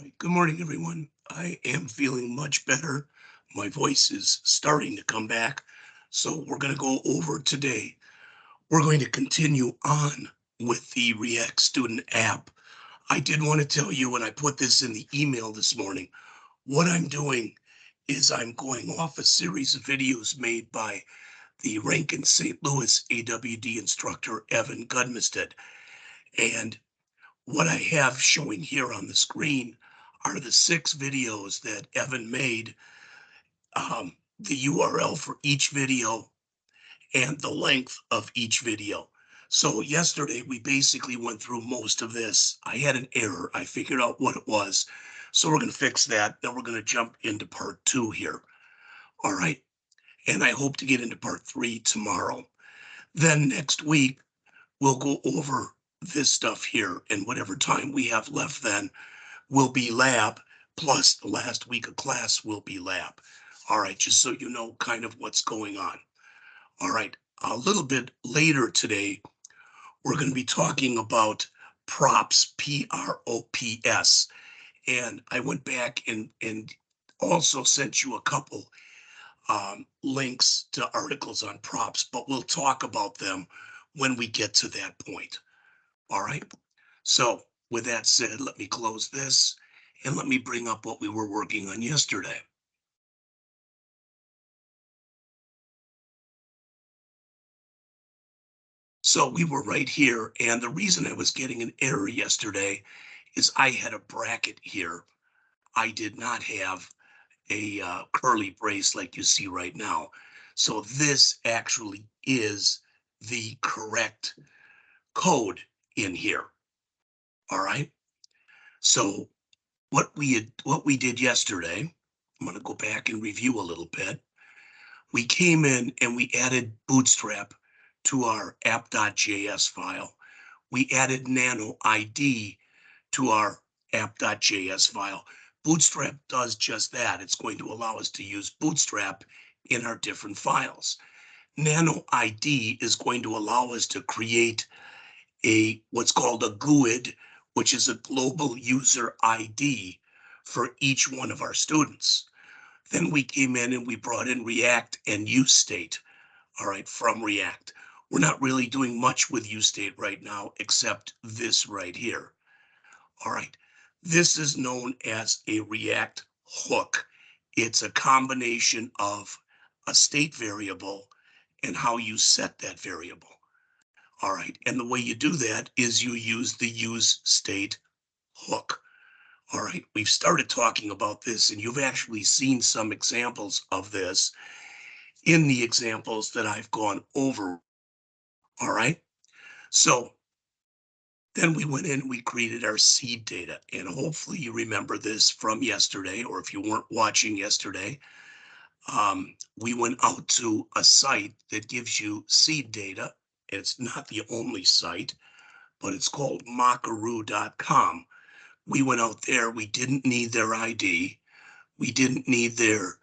right. Good morning, everyone. I am feeling much better. My voice is starting to come back. So we're going to go over today. We're going to continue on with the React Student app. I did want to tell you when I put this in the email this morning, what I'm doing is I'm going off a series of videos made by the Rankin St. Louis AWD instructor, Evan Gudmested. And what I have showing here on the screen are the 6 videos that Evan made, the URL for each video and the length of each video. So yesterday we basically went through most of this. I had an error. I figured out what it was. So we're going to fix that. Then we're going to jump into part 2 here. All right. And I hope to get into part 3 tomorrow. Then next week, we'll go over this stuff here, and whatever time we have left then will be lab, plus the last week of class will be lab. All right, just so you know kind of what's going on. All right, a little bit later today, we're going to be talking about props, P-R-O-P-S. And I went back and also sent you a couple links to articles on props, but we'll talk about them when we get to that point. All right. So with that said, let me close this and let me bring up what we were working on yesterday. So we were right here. And the reason I was getting an error yesterday is I had a bracket here. I did not have a curly brace like you see right now. So this actually is the correct code in here. All right. So what we did yesterday, I'm going to go back and review a little bit. We came in and we added Bootstrap to our app.js file. We added nano ID to our app.js file. Bootstrap does just that. It's going to allow us to use Bootstrap in our different files. Nano ID is going to allow us to create what's called a GUID, which is a global user ID for each one of our students. Then we came in and we brought in React and useState, all right, from React. We're not really doing much with useState right now, except this right here. All right, this is known as a React hook. It's a combination of a state variable and how you set that variable. All right, and the way you do that is you use the useState hook. All right, we've started talking about this, and you've actually seen some examples of this in the examples that I've gone over. All right, so then we went in and we created our seed data, and hopefully you remember this from yesterday, or if you weren't watching yesterday, we went out to a site that gives you seed data. It's not the only site, but it's called Mockaroo.com. We went out there. We didn't need their ID. We didn't need their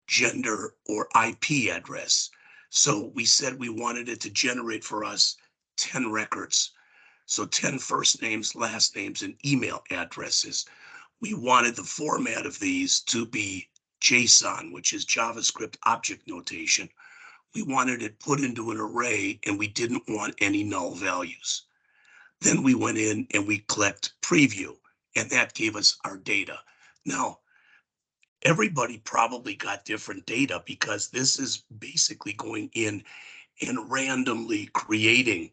gender or IP address. So we said we wanted it to generate for us 10 records. So 10 first names, last names, and email addresses. We wanted the format of these to be JSON, which is JavaScript object notation. We wanted it put into an array, and we didn't want any null values. Then we went in and we clicked preview, and that gave us our data. Now, everybody probably got different data because this is basically going in and randomly creating,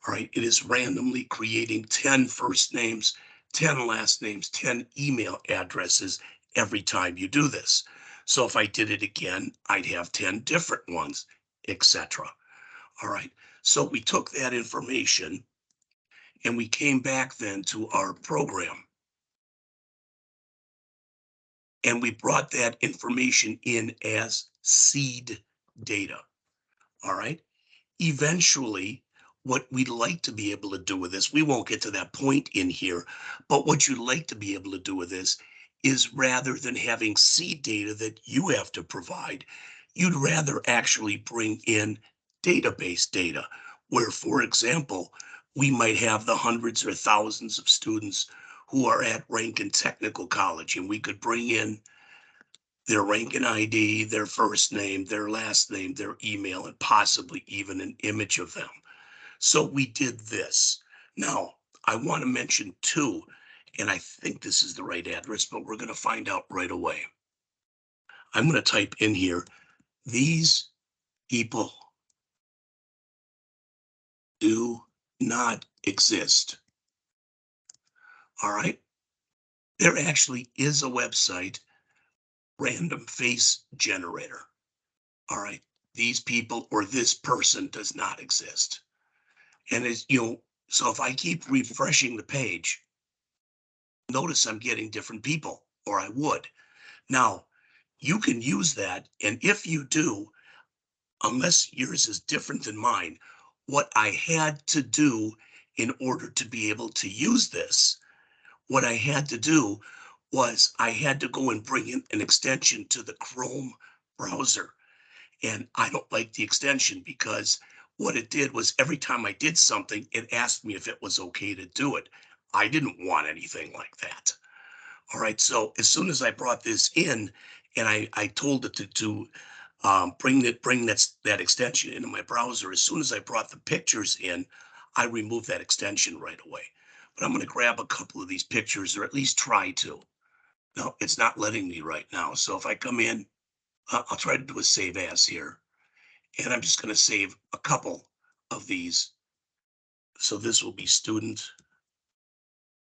all right, it is randomly creating 10 first names, 10 last names, 10 email addresses every time you do this. So if I did it again, I'd have 10 different ones, etc. All right, so we took that information and we came back then to our program. And we brought that information in as seed data. All right. Eventually, what we'd like to be able to do with this, we won't get to that point in here, but what you'd like to be able to do with this is rather than having seed data that you have to provide, you'd rather actually bring in database data, where, for example, we might have the hundreds or thousands of students who are at Rankin Technical College, and we could bring in their Rankin ID, their first name, their last name, their email, and possibly even an image of them. So we did this. Now, I want to mention too, and I think this is the right address, but we're going to find out right away. I'm going to type in here, these people do not exist. All right. There actually is a website, random face generator. All right. These people or this person does not exist. And as you know, so if I keep refreshing the page, notice I'm getting different people, or I would. Now, you can use that. And if you do, unless yours is different than mine, what I had to do in order to be able to use this, what I had to do was I had to go and bring in an extension to the Chrome browser. And I don't like the extension because what it did was every time I did something, it asked me if it was okay to do it. I didn't want anything like that. All right. So as soon as I brought this in and I told it to bring that extension into my browser, as soon as I brought the pictures in, I removed that extension right away. But I'm going to grab a couple of these pictures, or at least try to. No, it's not letting me right now. So if I come in, I'll try to do a save as here. And I'm just going to save a couple of these. So this will be student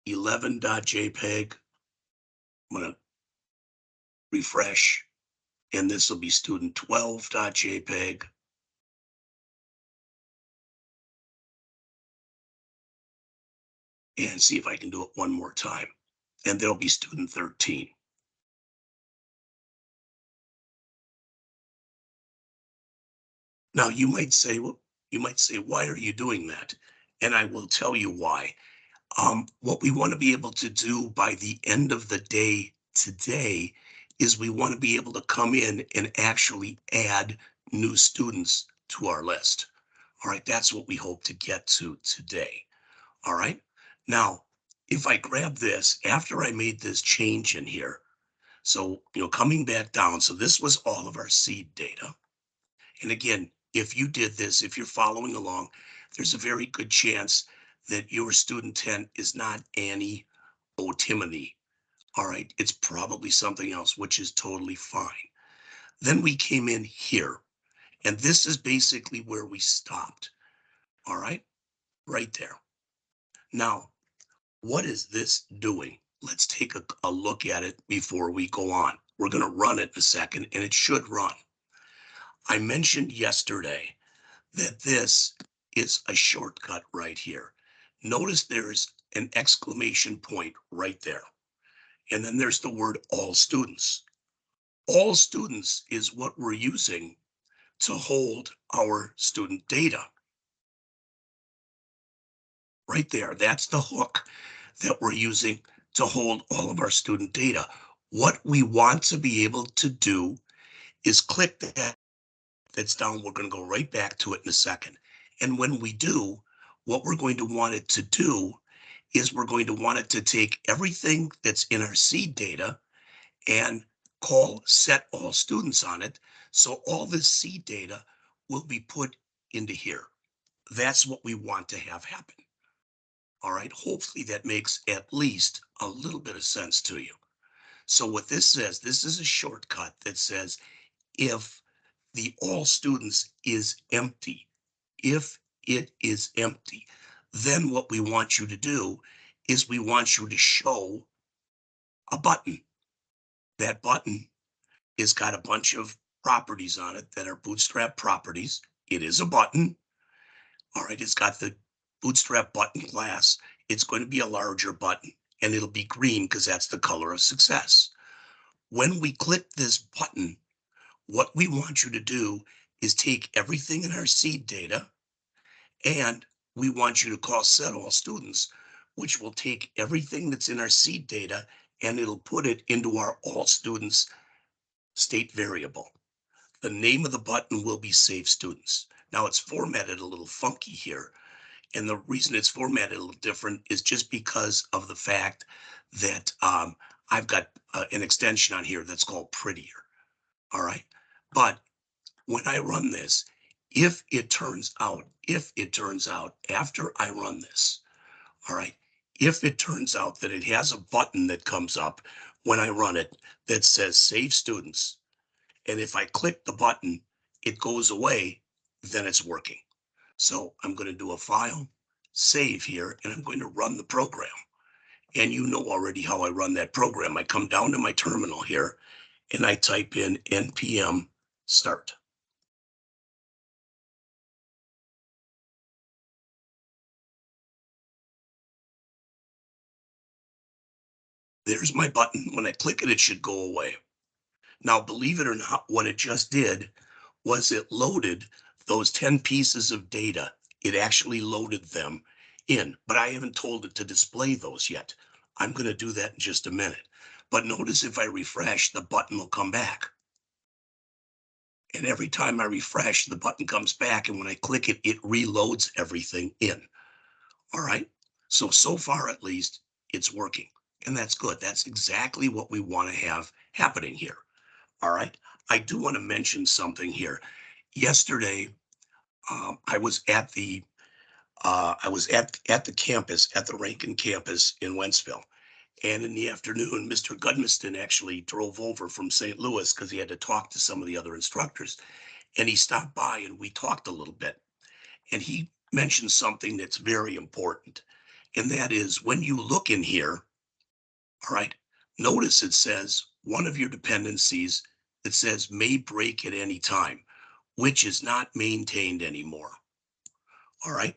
11.jpg. I'm going to refresh, and this will be student 12.jpg. And see if I can do it one more time. And there'll be student 13. Now you might say, why are you doing that? And I will tell you why. What we want to be able to do by the end of the day today is we want to be able to come in and actually add new students to our list. All right, that's what we hope to get to today. All right. Now, if I grab this after I made this change in here, so, coming back down, so this was all of our seed data. And again, if you did this, if you're following along, there's a very good chance that your student 10 is not Annie Otimony. All right, it's probably something else, which is totally fine. Then we came in here, and this is basically where we stopped. All right, right there. Now, what is this doing? Let's take a look at it before we go on. We're going to run it in a second, and it should run. I mentioned yesterday that this is a shortcut right here. Notice there's an exclamation point right there. And then there's the word all students. All students is what we're using to hold our student data. Right there, that's the hook that we're using to hold all of our student data. What we want to be able to do is click that's down. We're going to go right back to it in a second. And when we do, what we're going to want it to do is we're going to want it to take everything that's in our seed data and call set all students on it. So all this seed data will be put into here. That's what we want to have happen. All right. Hopefully that makes at least a little bit of sense to you. So what this says, this is a shortcut that says if the all students is empty, if it is empty, then what we want you to do is we want you to show a button. That button has got a bunch of properties on it that are Bootstrap properties. It is a button. All right, it's got the Bootstrap button class. It's going to be a larger button, and it'll be green because that's the color of success. When we click this button, what we want you to do is take everything in our seed data, and we want you to call set all students, which will take everything that's in our seed data and it'll put it into our all students state variable. The name of the button will be save students. Now it's formatted a little funky here, And the reason it's formatted a little different is just because of the fact that I've got an extension on here that's called Prettier. All right. But when I run this, if it turns out after I run this, all right, if it turns out that it has a button that comes up when I run it that says save students, and if I click the button, it goes away, then it's working. So I'm going to do a file, save here, and I'm going to run the program. And you know already how I run that program. I come down to my terminal here and I type in npm start. There's my button. When I click it, it should go away. Now, believe it or not, what it just did was it loaded those 10 pieces of data. It actually loaded them in, but I haven't told it to display those yet. I'm going to do that in just a minute. But notice if I refresh, the button will come back. And every time I refresh, the button comes back. And when I click it, it reloads everything in. All right. So far, at least, it's working. And that's good. That's exactly what we want to have happening here. All right. I do want to mention something here. Yesterday, I was at the campus, at the Rankin campus in Wentzville. And in the afternoon, Mr. Gudmiston actually drove over from St. Louis because he had to talk to some of the other instructors. And he stopped by and we talked a little bit. And he mentioned something that's very important. And that is when you look in here, all right, notice it says one of your dependencies that says may break at any time, which is not maintained anymore. All right.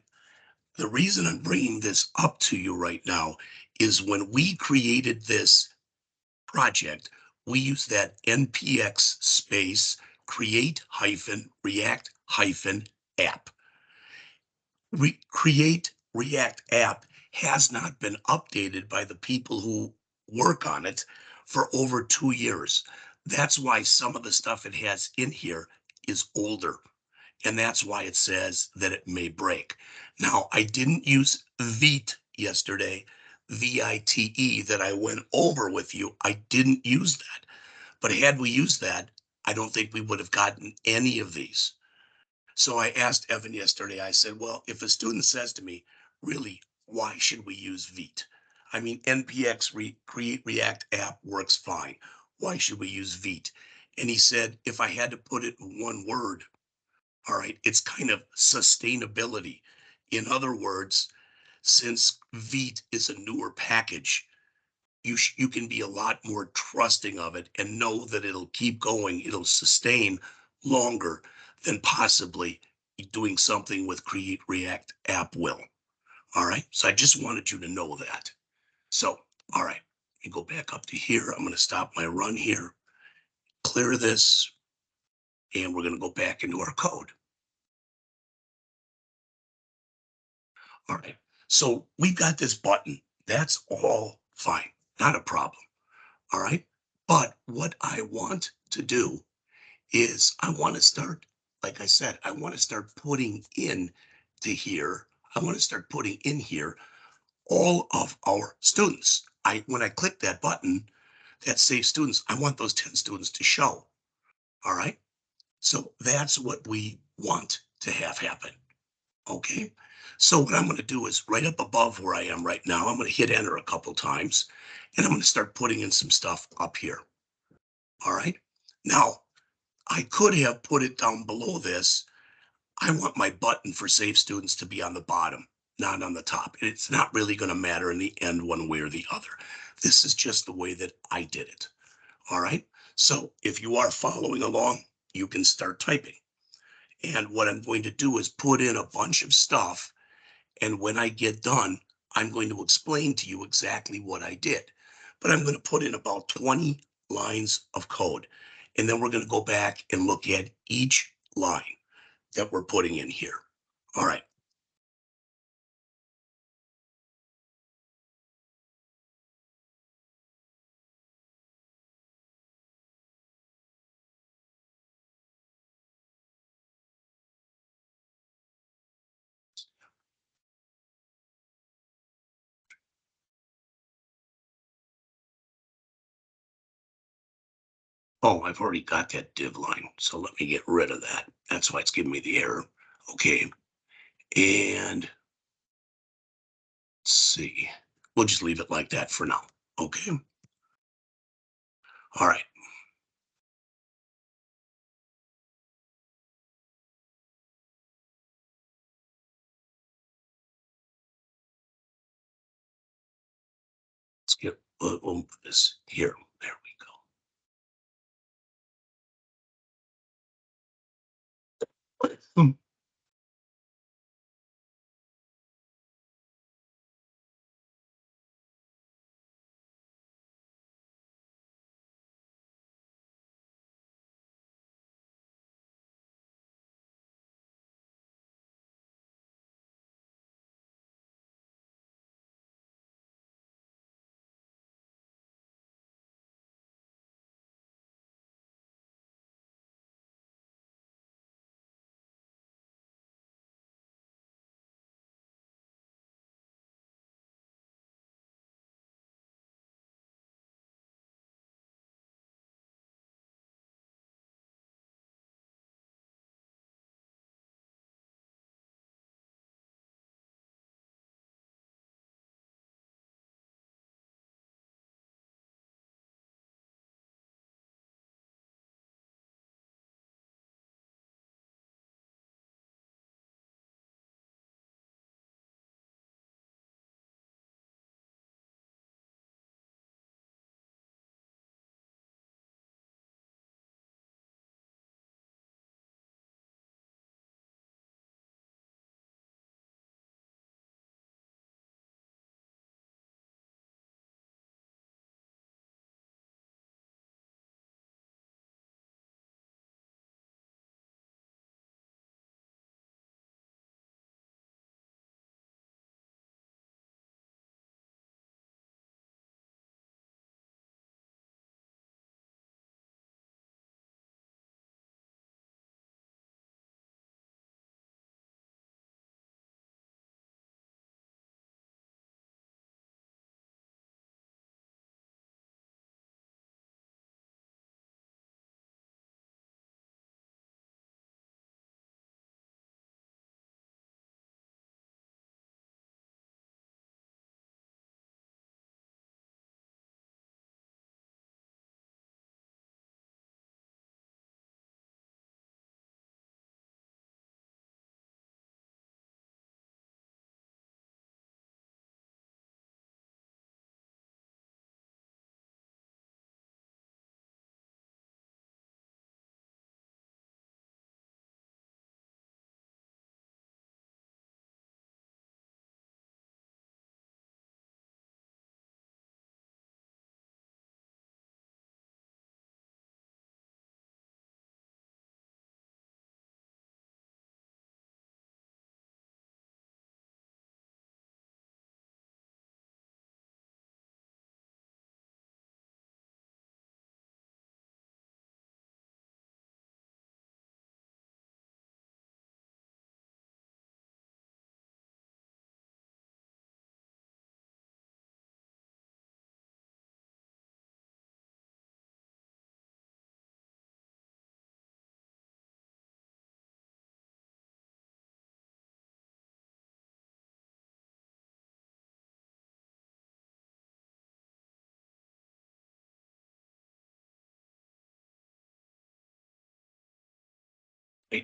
The reason I'm bringing this up to you right now is when we created this project, we used that npx space create hyphen react hyphen app. Create react app has not been updated by the people who work on it for over 2 years. That's why some of the stuff it has in here is older. And that's why it says that it may break. Now, I didn't use VITE yesterday, VITE, that I went over with you. I didn't use that. But had we used that, I don't think we would have gotten any of these. So I asked Evan yesterday, I said, well, if a student says to me, really, why should we use VITE? I mean, NPX Create React app works fine. Why should we use VITE? And he said, if I had to put it in one word, all right, it's kind of sustainability. In other words, since VITE is a newer package, you can be a lot more trusting of it and know that it'll keep going, it'll sustain longer than possibly doing something with Create React app will. All right, so I just wanted you to know that. So, all right, you go back up to here. I'm going to stop my run here, clear this, and we're going to go back into our code. All right. So we've got this button. That's all fine. Not a problem. All right. But what I want to do is I want to start, like I said, I want to start putting in to here. I want to start putting in here all of our students. When I click that button that saves students, I want those 10 students to show. All right. So that's what we want to have happen. Okay, so what I'm going to do is right up above where I am right now, I'm going to hit enter a couple times and I'm going to start putting in some stuff up here. All right, now I could have put it down below this. I want my button for save students to be on the bottom, not on the top. It's not really going to matter in the end one way or the other. This is just the way that I did it. All right, so if you are following along, you can start typing. And what I'm going to do is put in a bunch of stuff. And when I get done, I'm going to explain to you exactly what I did. But I'm going to put in about 20 lines of code. And then we're going to go back and look at each line that we're putting in here. All right. Oh, I've already got that div line, so let me get rid of that. That's why it's giving me the error. Okay, and let's see. We'll just leave it like that for now. Okay. All right. Let's get, we'll put this here. There we go.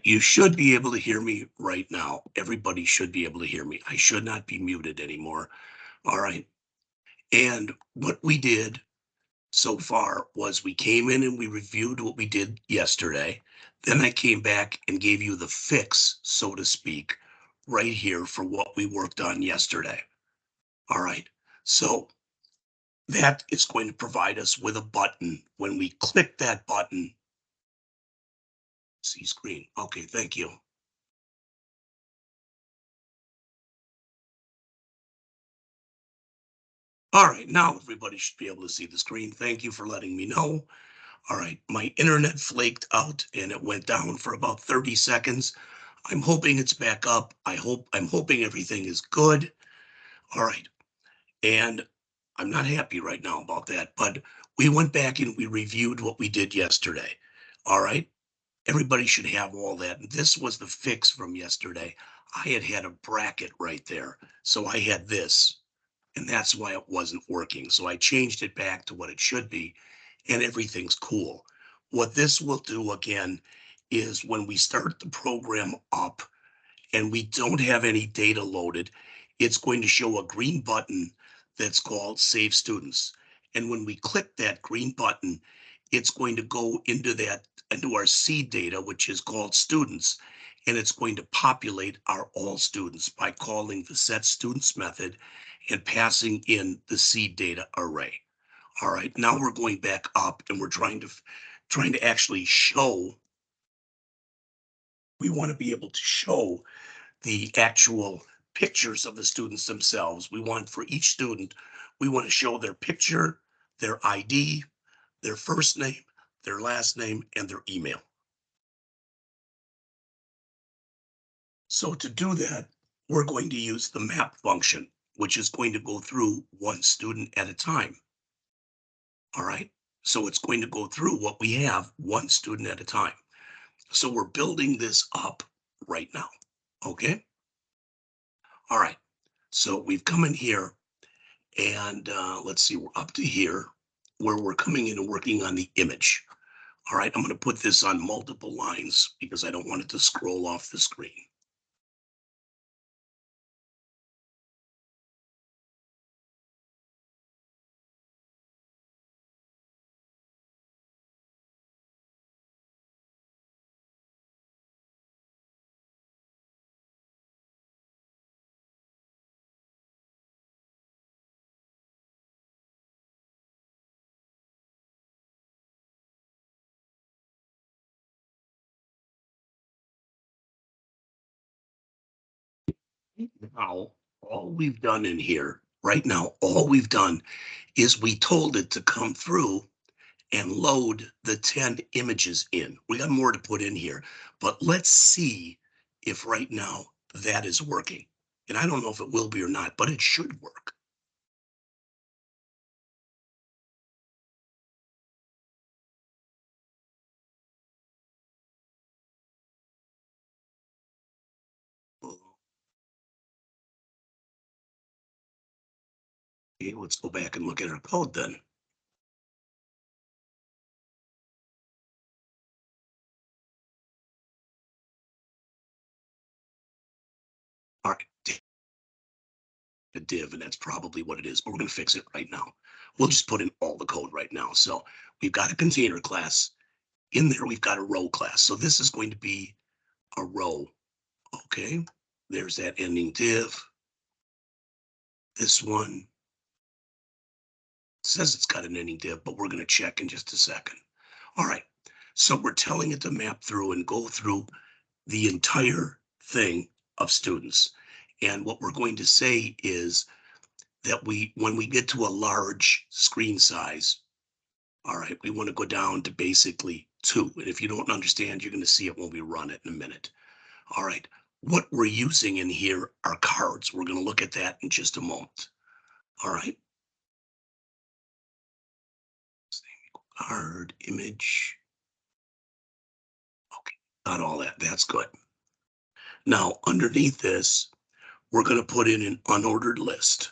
You should be able to hear me right now. Everybody should be able to hear me. I should not be muted anymore. All right. And what we did so far was we came in and we reviewed what we did yesterday. Then I came back and gave you the fix, so to speak, right here for what we worked on yesterday. All right. So that is going to provide us with a button. When we click that button, see screen. Okay, thank you. All right, now everybody should be able to see the screen. Thank you for letting me know. All right, my internet flaked out and it went down for about 30 seconds. I'm hoping it's back up. I'm hoping everything is good. All right. And I'm not happy right now about that, but We went back and we reviewed what we did yesterday. All right. Everybody should have all that. And this was the fix from yesterday. I had a bracket right there. So I had this, and that's why it wasn't working. So I changed it back to what it should be, and everything's cool. What this will do again is when we start the program up, and we don't have any data loaded, it's going to show a green button that's called Save Students. And when we click that green button, it's going to go into our seed data, which is called students, and it's going to populate our all students by calling the set students method and passing in the seed data array. All right, now we're going back up and we're trying to actually show, we want to be able to show the actual pictures of the students themselves. We want for each student, we want to show their picture, their ID, their first name, their last name, and their email. So to do that, we're going to use the map function, which is going to go through one student at a time. All right. So it's going to go through what we have one student at a time. So we're building this up right now. Okay. All right. So we've come in here. And let's see, we're up to here where we're coming in and working on the image. All right, I'm going to put this on multiple lines because I don't want it to scroll off the screen. Now, all we've done in here right now, all we've done is we told it to come through and load the 10 images in. We got more to put in here, but let's see if right now that is working. And I don't know if it will be or not, but it should work. Okay, let's go back and look at our code then. All right, a div, and that's probably what it is, but we're going to fix it right now. We'll just put in all the code right now. So we've got a container class. In there, we've got a row class. So this is going to be a row. Okay, there's that ending div. This one says it's got an ending div, but we're going to check in just a second. All right, so we're telling it to map through and go through the entire thing of students. And what we're going to say is that when we get to a large screen size, all right, we want to go down to basically 2. And if you don't understand, you're going to see it when we run it in a minute. All right, what we're using in here are cards. We're going to look at that in just a moment. All right, card image. Okay, got all that. That's good. Now, underneath this, we're going to put in an unordered list.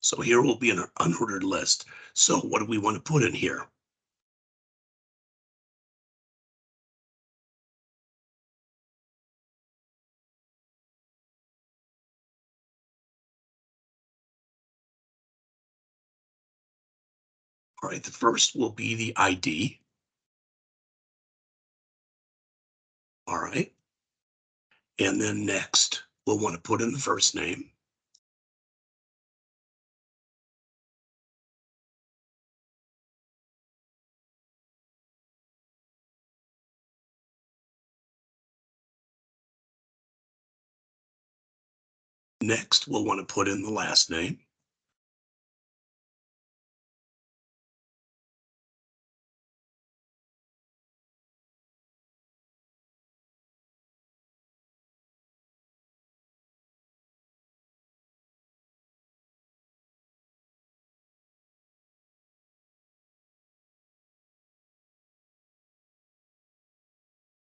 So here will be an unordered list. So what do we want to put in here? All right, the first will be the ID. All right. And then next, we'll want to put in the first name. Next, we'll want to put in the last name.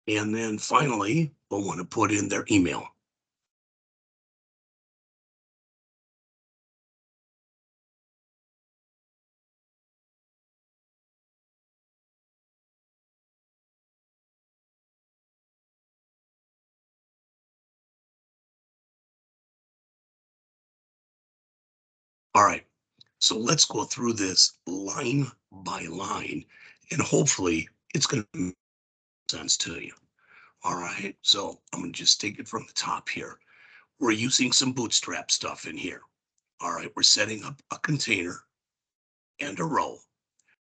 And then finally, we'll want to put in their email. All right, so let's go through this line by line, and hopefully it's going to make sense to you. All right, so I'm going to just take it from the top here. We're using some bootstrap stuff in here. All right, we're setting up a container and a row,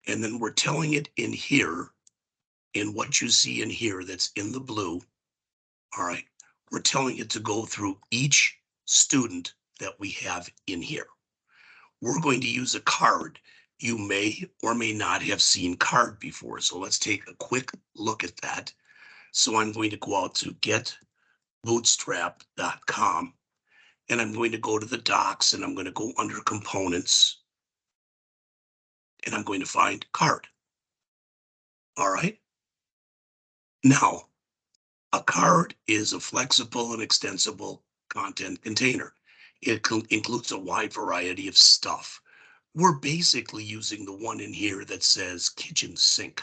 and then we're telling it in here, in what you see in here that's in the blue. All right, we're telling it to go through each student that we have in here. We're going to use a card. You may or may not have seen card before. So let's take a quick look at that. So I'm going to go out to getbootstrap.com and I'm going to go to the docs and I'm going to go under components and I'm going to find card. All right. Now, a card is a flexible and extensible content container. It includes a wide variety of stuff. We're basically using the one in here that says kitchen sink.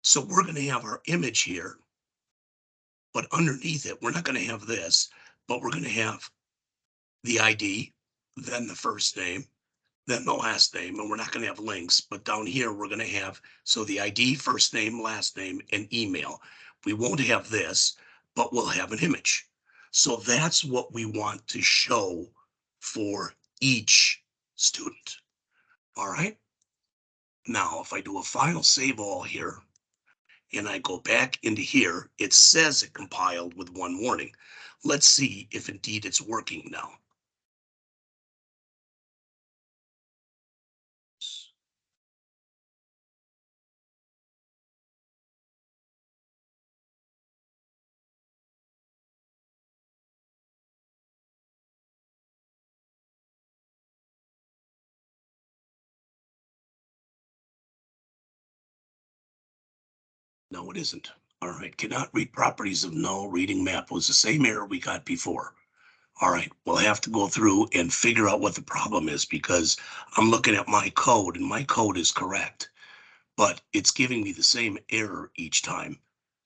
So we're going to have our image here, but underneath it, we're not going to have this, but we're going to have the ID, then the first name, then the last name, and we're not going to have links, but down here, we're going to have, so the ID, first name, last name, and email. We won't have this, but we'll have an image. So that's what we want to show for each student. All right. Now, if I do a file save all here, and I go back into here, it says it compiled with one warning. Let's see if indeed it's working now. No, it isn't. All right, cannot read properties of null reading map was the same error we got before. All right, we'll have to go through and figure out what the problem is because I'm looking at my code and my code is correct, but it's giving me the same error each time.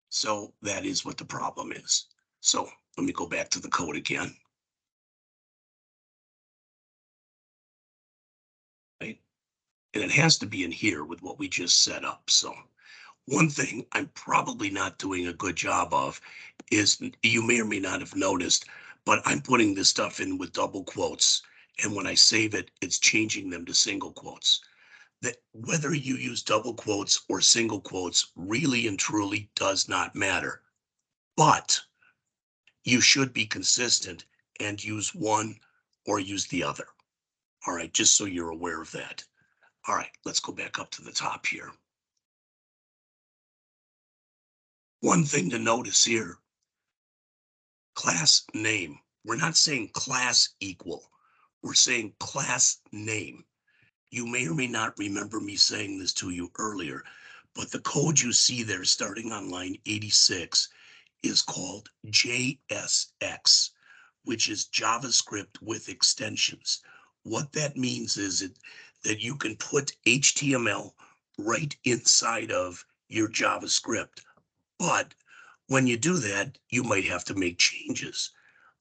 So that is what the problem is. So let me go back to the code again. Right? And it has to be in here with what we just set up. So one thing I'm probably not doing a good job of is you may or may not have noticed, but I'm putting this stuff in with double quotes. And when I save it, it's changing them to single quotes. That whether you use double quotes or single quotes really and truly does not matter. But you should be consistent and use one or use the other. All right, just so you're aware of that. All right, let's go back up to the top here. One thing to notice here, class name. We're not saying class equal. We're saying class name. You may or may not remember me saying this to you earlier, but the code you see there starting on line 86 is called JSX, which is JavaScript with extensions. What that means is that you can put HTML right inside of your JavaScript. But when you do that, you might have to make changes.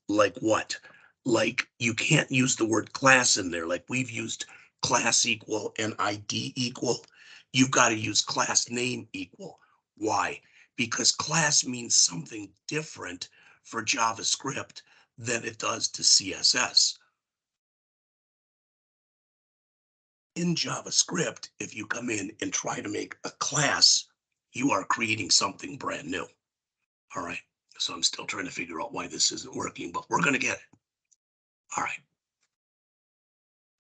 Like what? Like you can't use the word class in there. Like we've used class equal and ID equal. You've got to use class name equal. Why? Because class means something different for JavaScript than it does to CSS. In JavaScript, if you come in and try to make a class, you are creating something brand new. All right. So I'm still trying to figure out why this isn't working, but we're going to get it. All right.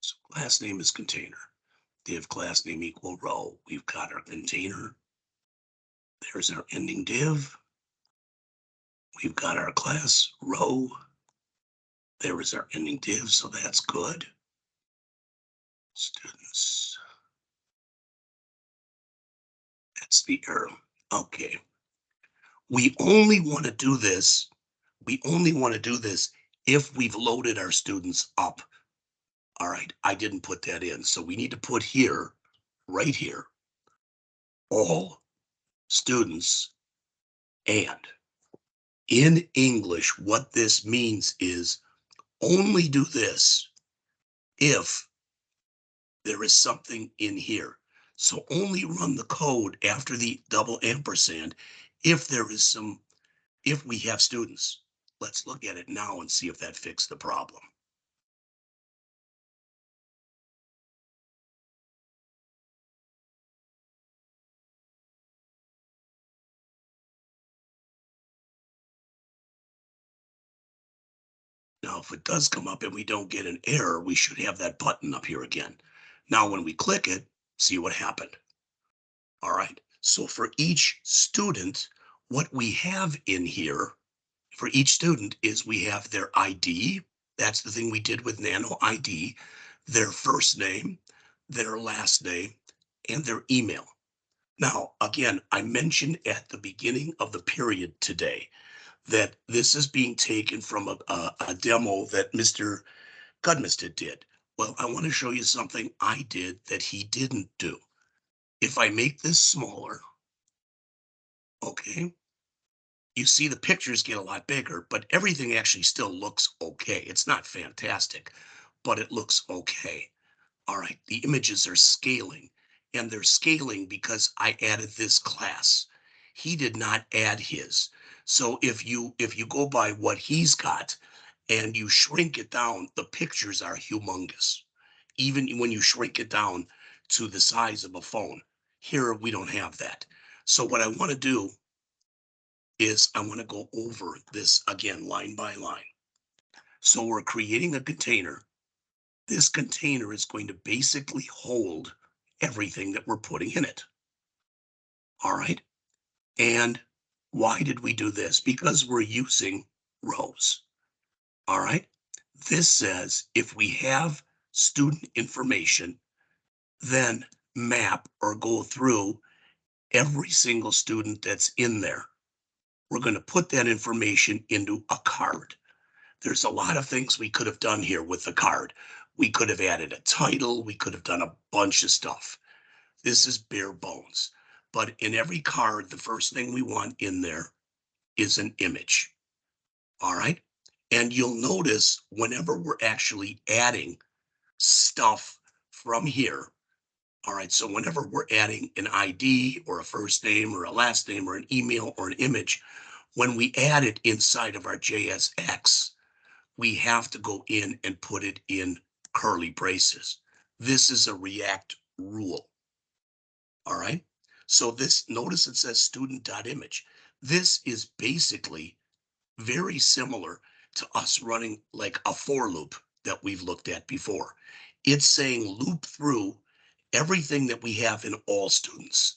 So class name is container. Div class name equal row. We've got our container. There's our ending div. We've got our class row. There is our ending div, so that's good. Students. That's the error. Okay. We only want to do this. We only want to do this if we've loaded our students up. All right. I didn't put that in. So we need to put here, right here, all students. And in English, what this means is only do this if there is something in here. So only run the code after the double ampersand if there is some, if we have students. Let's look at it now and see if that fixed the problem. Now, if it does come up and we don't get an error, we should have that button up here again. Now, when we click it, see what happened. All right. So for each student, what we have in here for each student is we have their ID. That's the thing we did with Nano ID, their first name, their last name, and their email. Now, again, I mentioned at the beginning of the period today that this is being taken from a demo that Mr. Gudmisted did. Well, I want to show you something I did that he didn't do. If I make this smaller, okay, you see the pictures get a lot bigger, but everything actually still looks okay. It's not fantastic, but it looks okay. All right, the images are scaling, and they're scaling because I added this class. He did not add his. So if you go by what he's got and you shrink it down, the pictures are humongous. Even when you shrink it down to the size of a phone. Here we don't have that. So what I want to do is I want to go over this again line by line. So we're creating a container. This container is going to basically hold everything that we're putting in it. All right. And why did we do this? Because we're using rows. All right. This says if we have student information, then map or go through every single student that's in there. We're going to put that information into a card. There's a lot of things we could have done here with the card. We could have added a title. We could have done a bunch of stuff. This is bare bones. But in every card, the first thing we want in there is an image. All right. And you'll notice whenever we're actually adding stuff from here. All right. So whenever we're adding an ID or a first name or a last name or an email or an image, when we add it inside of our JSX, we have to go in and put it in curly braces. This is a React rule. All right. So this, notice it says student.image. This is basically very similar to us running like a for loop that we've looked at before. It's saying loop through everything that we have in all students,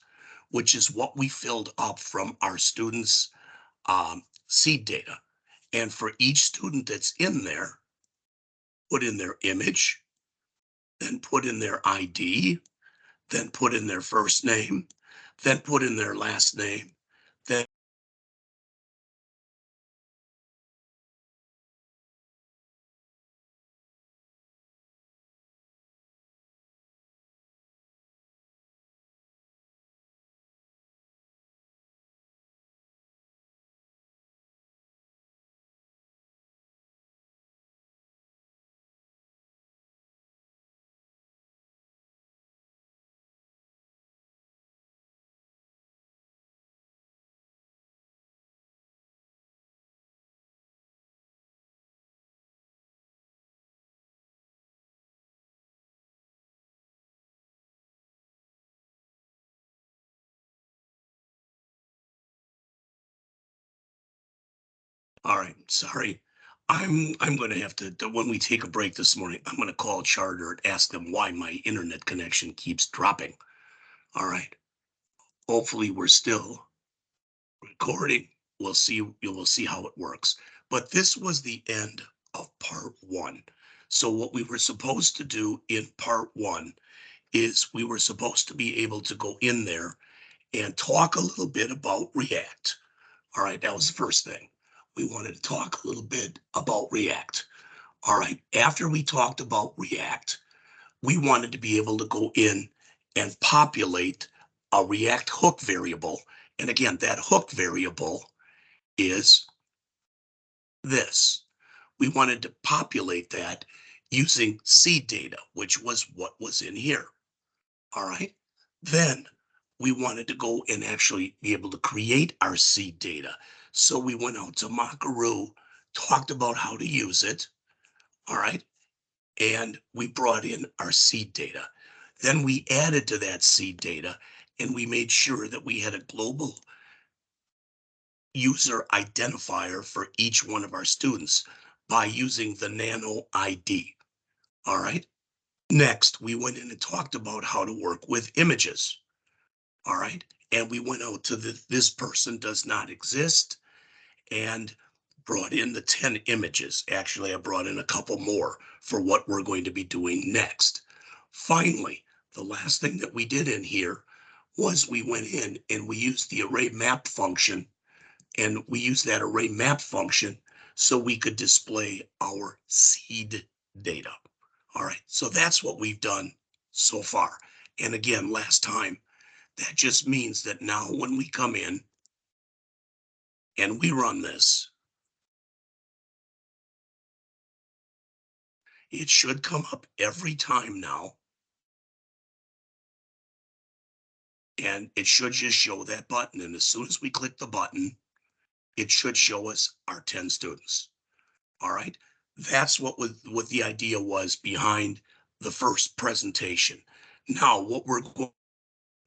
which is what we filled up from our students' seed data. And for each student that's in there, put in their image, then put in their ID, then put in their first name, then put in their last name, then All right, sorry. I'm gonna have to when we take a break this morning, I'm gonna call Charter and ask them why my internet connection keeps dropping. All right. Hopefully we're still recording. We'll see how it works. But this was the end of part one. So what we were supposed to do in part one is we were supposed to be able to go in there and talk a little bit about React. All right, that was the first thing. We wanted to talk a little bit about React. All right, after we talked about React, we wanted to be able to go in and populate a React hook variable. And again, that hook variable is this. We wanted to populate that using seed data, which was what was in here. All right. Then we wanted to go and actually be able to create our seed data. So we went out to Mockaroo, talked about how to use it. All right. And we brought in our seed data. Then we added to that seed data and we made sure that we had a global user identifier for each one of our students by using the nano ID. All right. Next, we went in and talked about how to work with images. All right. And we went out to this person does not exist and brought in the 10 images. Actually, I brought in a couple more for what we're going to be doing next. Finally, the last thing that we did in here was we went in and we used the array map function, and we used that array map function so we could display our seed data. All right, so that's what we've done so far. And again, last time, that just means that now when we come in and we run this, it should come up every time now, and it should just show that button. And as soon as we click the button, it should show us our 10 students. All right. That's what the idea was behind the first presentation. Now, what we're going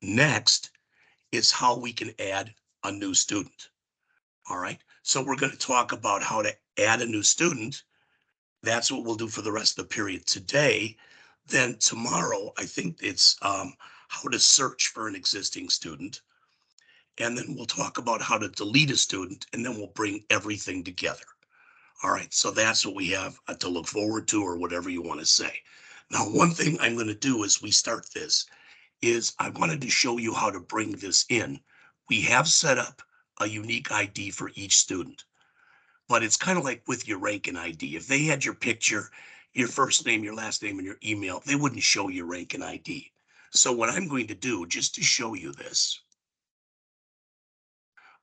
next is how we can add a new student. All right. So we're going to talk about how to add a new student. That's what we'll do for the rest of the period today. Then tomorrow, I think it's how to search for an existing student. And then we'll talk about how to delete a student, and then we'll bring everything together. All right, so that's what we have to look forward to, or whatever you want to say. Now, one thing I'm going to do as we start this is I wanted to show you how to bring this in. We have set up a unique ID for each student, but it's kind of like with your Rankin ID. If they had your picture, your first name, your last name, and your email, they wouldn't show your Rankin ID. So what I'm going to do, just to show you this,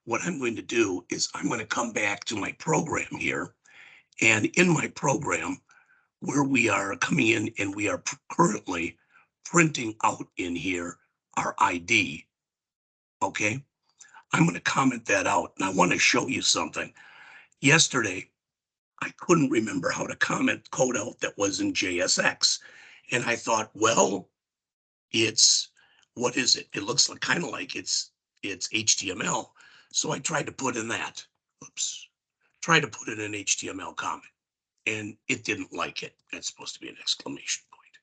what I'm going to do is I'm going to come back to my program here. And in my program, where we are coming in and we are currently printing out in here our ID, okay? I'm going to comment that out, and I want to show you something. Yesterday, I couldn't remember how to comment code out that was in JSX. And I thought, well, it's what is it? It looks like kind of like it's HTML. So I tried to put in that. Oops. Tried to put in an HTML comment, and it didn't like it. That's supposed to be an exclamation point.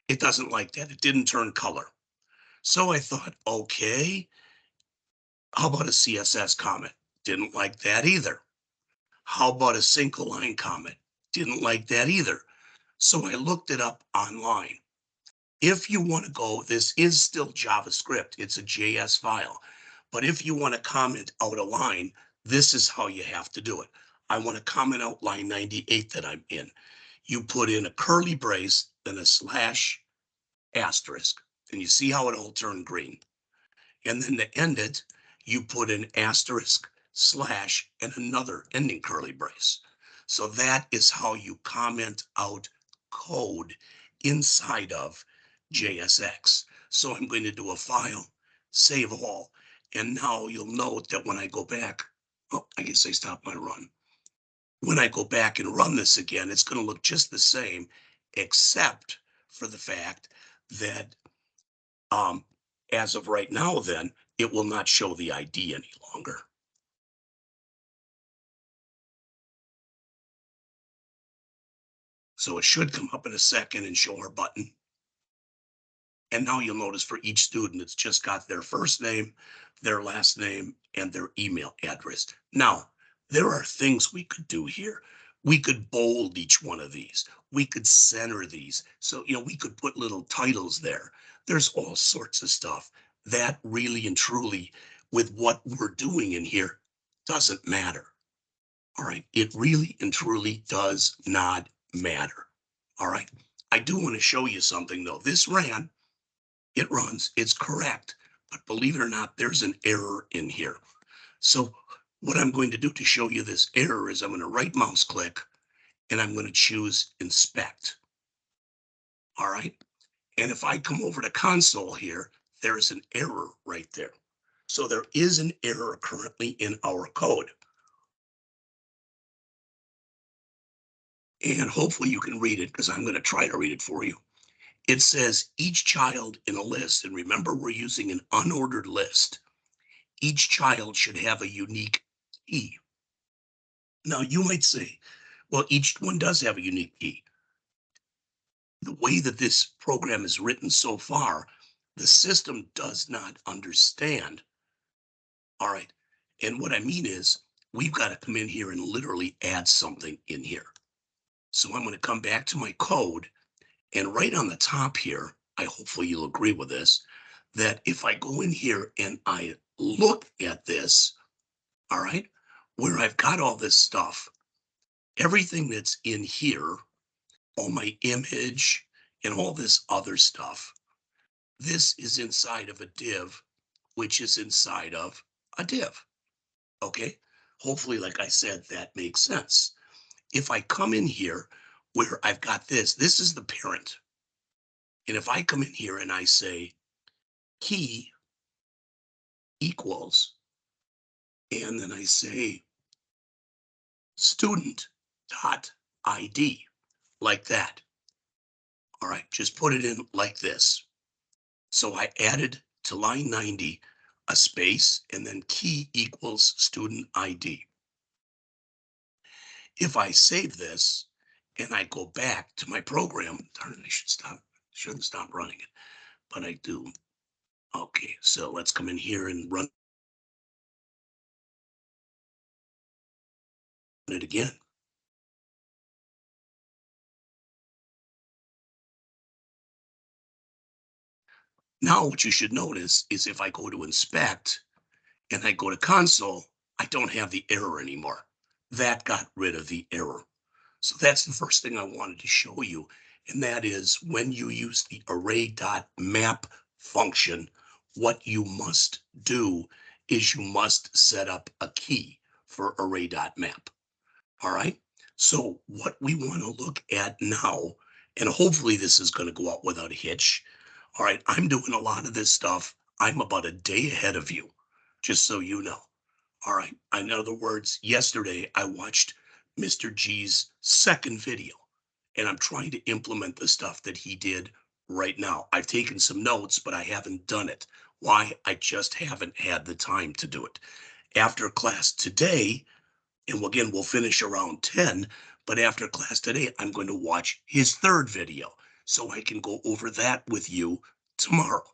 It doesn't like that. It didn't turn color. So I thought, okay, how about a CSS comment? Didn't like that either. How about a single line comment? Didn't like that either. So I looked it up online. If you want to go, this is still JavaScript. It's a JS file. But if you want to comment out a line, this is how you have to do it. I want to comment out line 98 that I'm in. You put in a curly brace, then a slash asterisk, and you see how it all turned green. And then to end it, you put an asterisk, slash, and another ending curly brace. So that is how you comment out code inside of JSX. So I'm going to do a file, save all, and now you'll note that when I go back, oh, I guess I stopped my run. When I go back and run this again, it's going to look just the same, except for the fact that um, as of right now, then it will not show the ID any longer. So it should come up in a second and show our button. And now you'll notice for each student, it's just got their first name, their last name, and their email address. Now, there are things we could do here. We could bold each one of these. We could center these. So, we could put little titles there. There's all sorts of stuff that really and truly, with what we're doing in here, doesn't matter. All right. It really and truly does not matter. All right. I do want to show you something though. It runs, it's correct. But believe it or not, there's an error in here. So what I'm going to do to show you this error is I'm going to right mouse click and I'm going to choose inspect. All right. And if I come over to console here, there's an error right there. So there is an error currently in our code. And hopefully you can read it because I'm going to try to read it for you. It says each child in a list, and remember, we're using an unordered list. Each child should have a unique key. Now, you might say, well, each one does have a unique key. The way that this program is written so far, the system does not understand. All right. And what I mean is, we've got to come in here and literally add something in here. So I'm going to come back to my code. And right on the top here, hopefully you'll agree with this, that if I go in here and I look at this, all right, where I've got all this stuff, everything that's in here, all my image and all this other stuff, this is inside of a div, which is inside of a div. Okay. Hopefully, like I said, that makes sense. If I come in here where I've got this is the parent. And if I come in here and I say key equals, and then I say student dot ID, like that. All right, just put it in like this. So I added to line 90 a space and then key equals student ID. If I save this and I go back to my program, darn it, shouldn't stop running it, but I do. Okay, so let's come in here and run it again. Now what you should notice is if I go to inspect and I go to console, I don't have the error anymore. That got rid of the error. So that's the first thing I wanted to show you. And that is when you use the array.map function, what you must do is you must set up a key for array.map. All right. So what we want to look at now, and hopefully this is going to go out without a hitch. All right. I'm doing a lot of this stuff. I'm about a day ahead of you, just so you know. All right. In other words, yesterday I watched Mr. G's second video, and I'm trying to implement the stuff that he did right now. I've taken some notes, but I haven't done it. Why? I just haven't had the time to do it. After class today, and again, we'll finish around 10, but after class today, I'm going to watch his third video so I can go over that with you tomorrow.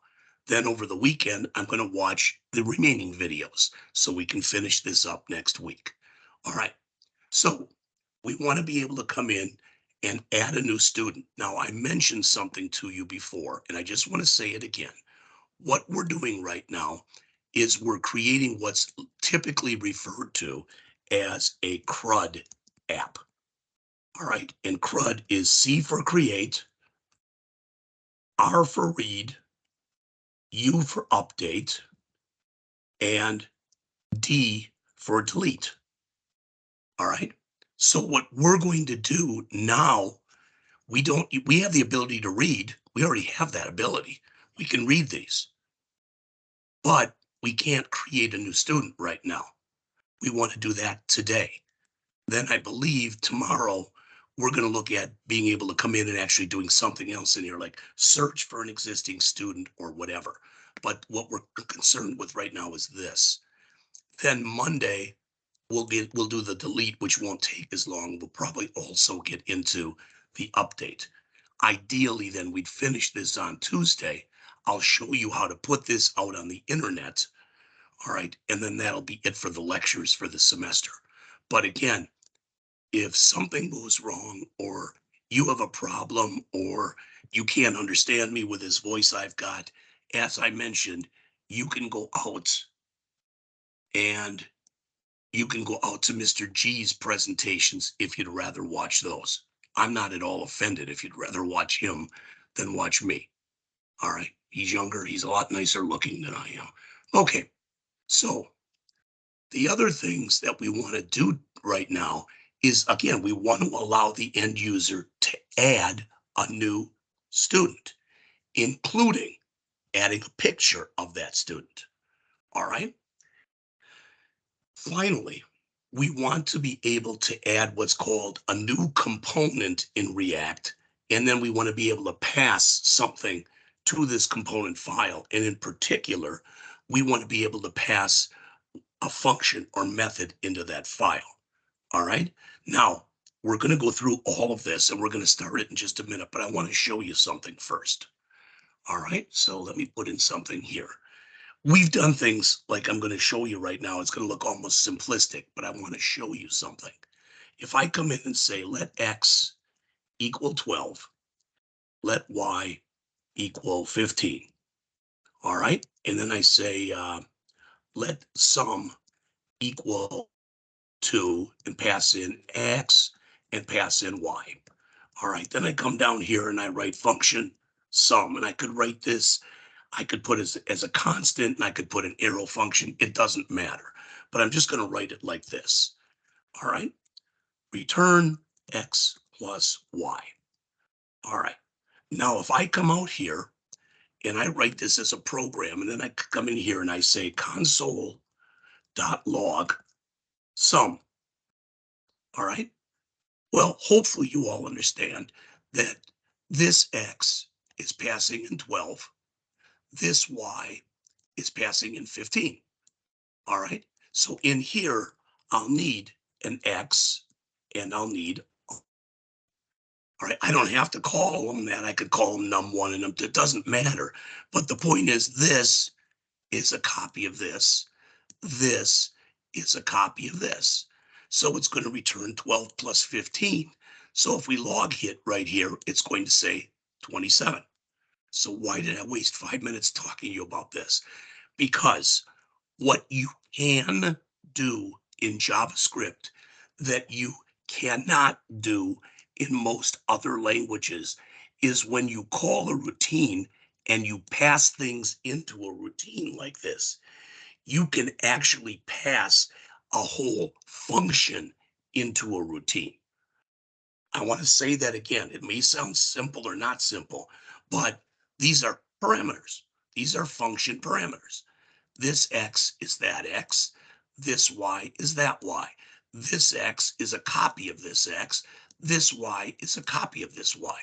Then over the weekend, I'm going to watch the remaining videos so we can finish this up next week. All right. So we want to be able to come in and add a new student. Now, I mentioned something to you before, and I just want to say it again. What we're doing right now is we're creating what's typically referred to as a CRUD app. All right. And CRUD is C for create, R for read, U for update, and D for delete. All right. So what we're going to do now, we have the ability to read. We already have that ability. We can read these, but we can't create a new student right now. We want to do that today. Then I believe tomorrow we're going to look at being able to come in and actually doing something else in here, like search for an existing student or whatever. But what we're concerned with right now is this. Then Monday, we'll do the delete, which won't take as long. We'll probably also get into the update. Ideally, then we'd finish this on Tuesday. I'll show you how to put this out on the internet. All right. And then that'll be it for the lectures for the semester. But again, if something goes wrong or you have a problem or you can't understand me with this voice I've got, as I mentioned, you can go out and you can go out to Mr. G's presentations if you'd rather watch those. I'm not at all offended if you'd rather watch him than watch me. All right. He's younger. He's a lot nicer looking than I am. Okay. So the other things that we want to do right now is, again, we want to allow the end user to add a new student, including adding a picture of that student. All right. Finally, we want to be able to add what's called a new component in React. And then we want to be able to pass something to this component file. And in particular, we want to be able to pass a function or method into that file. All right. Now, we're going to go through all of this and we're going to start it in just a minute, but I want to show you something first. All right. So let me put in something here. We've done things like I'm going to show you right now. It's going to look almost simplistic, but I want to show you something. If I come in and say, let X equal 12, let Y equal 15. All right. And then I say, let sum equal 2 and pass in X and pass in Y. All right. Then I come down here and I write function sum, and I could write this. I could put it as a constant and I could put an arrow function. It doesn't matter, but I'm just going to write it like this. All right. Return X plus Y. All right. Now, if I come out here and I write this as a program, and then I come in here and I say console.log sum. All right. Well, hopefully you all understand that this X is passing in 12. This Y is passing in 15. All right. So in here, I'll need an X and I'll need, all right, I don't have to call them that. I could call them num1 and num2. It doesn't matter. But the point is, this is a copy of this. This is a copy of this. So it's going to return 12 plus 15. So if we log hit right here, it's going to say 27. So why did I waste 5 minutes talking to you about this? Because what you can do in JavaScript that you cannot do in most other languages is when you call a routine and you pass things into a routine like this, you can actually pass a whole function into a routine. I want to say that again. It may sound simple or not simple, but these are parameters. These are function parameters. This X is that X. This Y is that Y. This X is a copy of this X. This Y is a copy of this Y.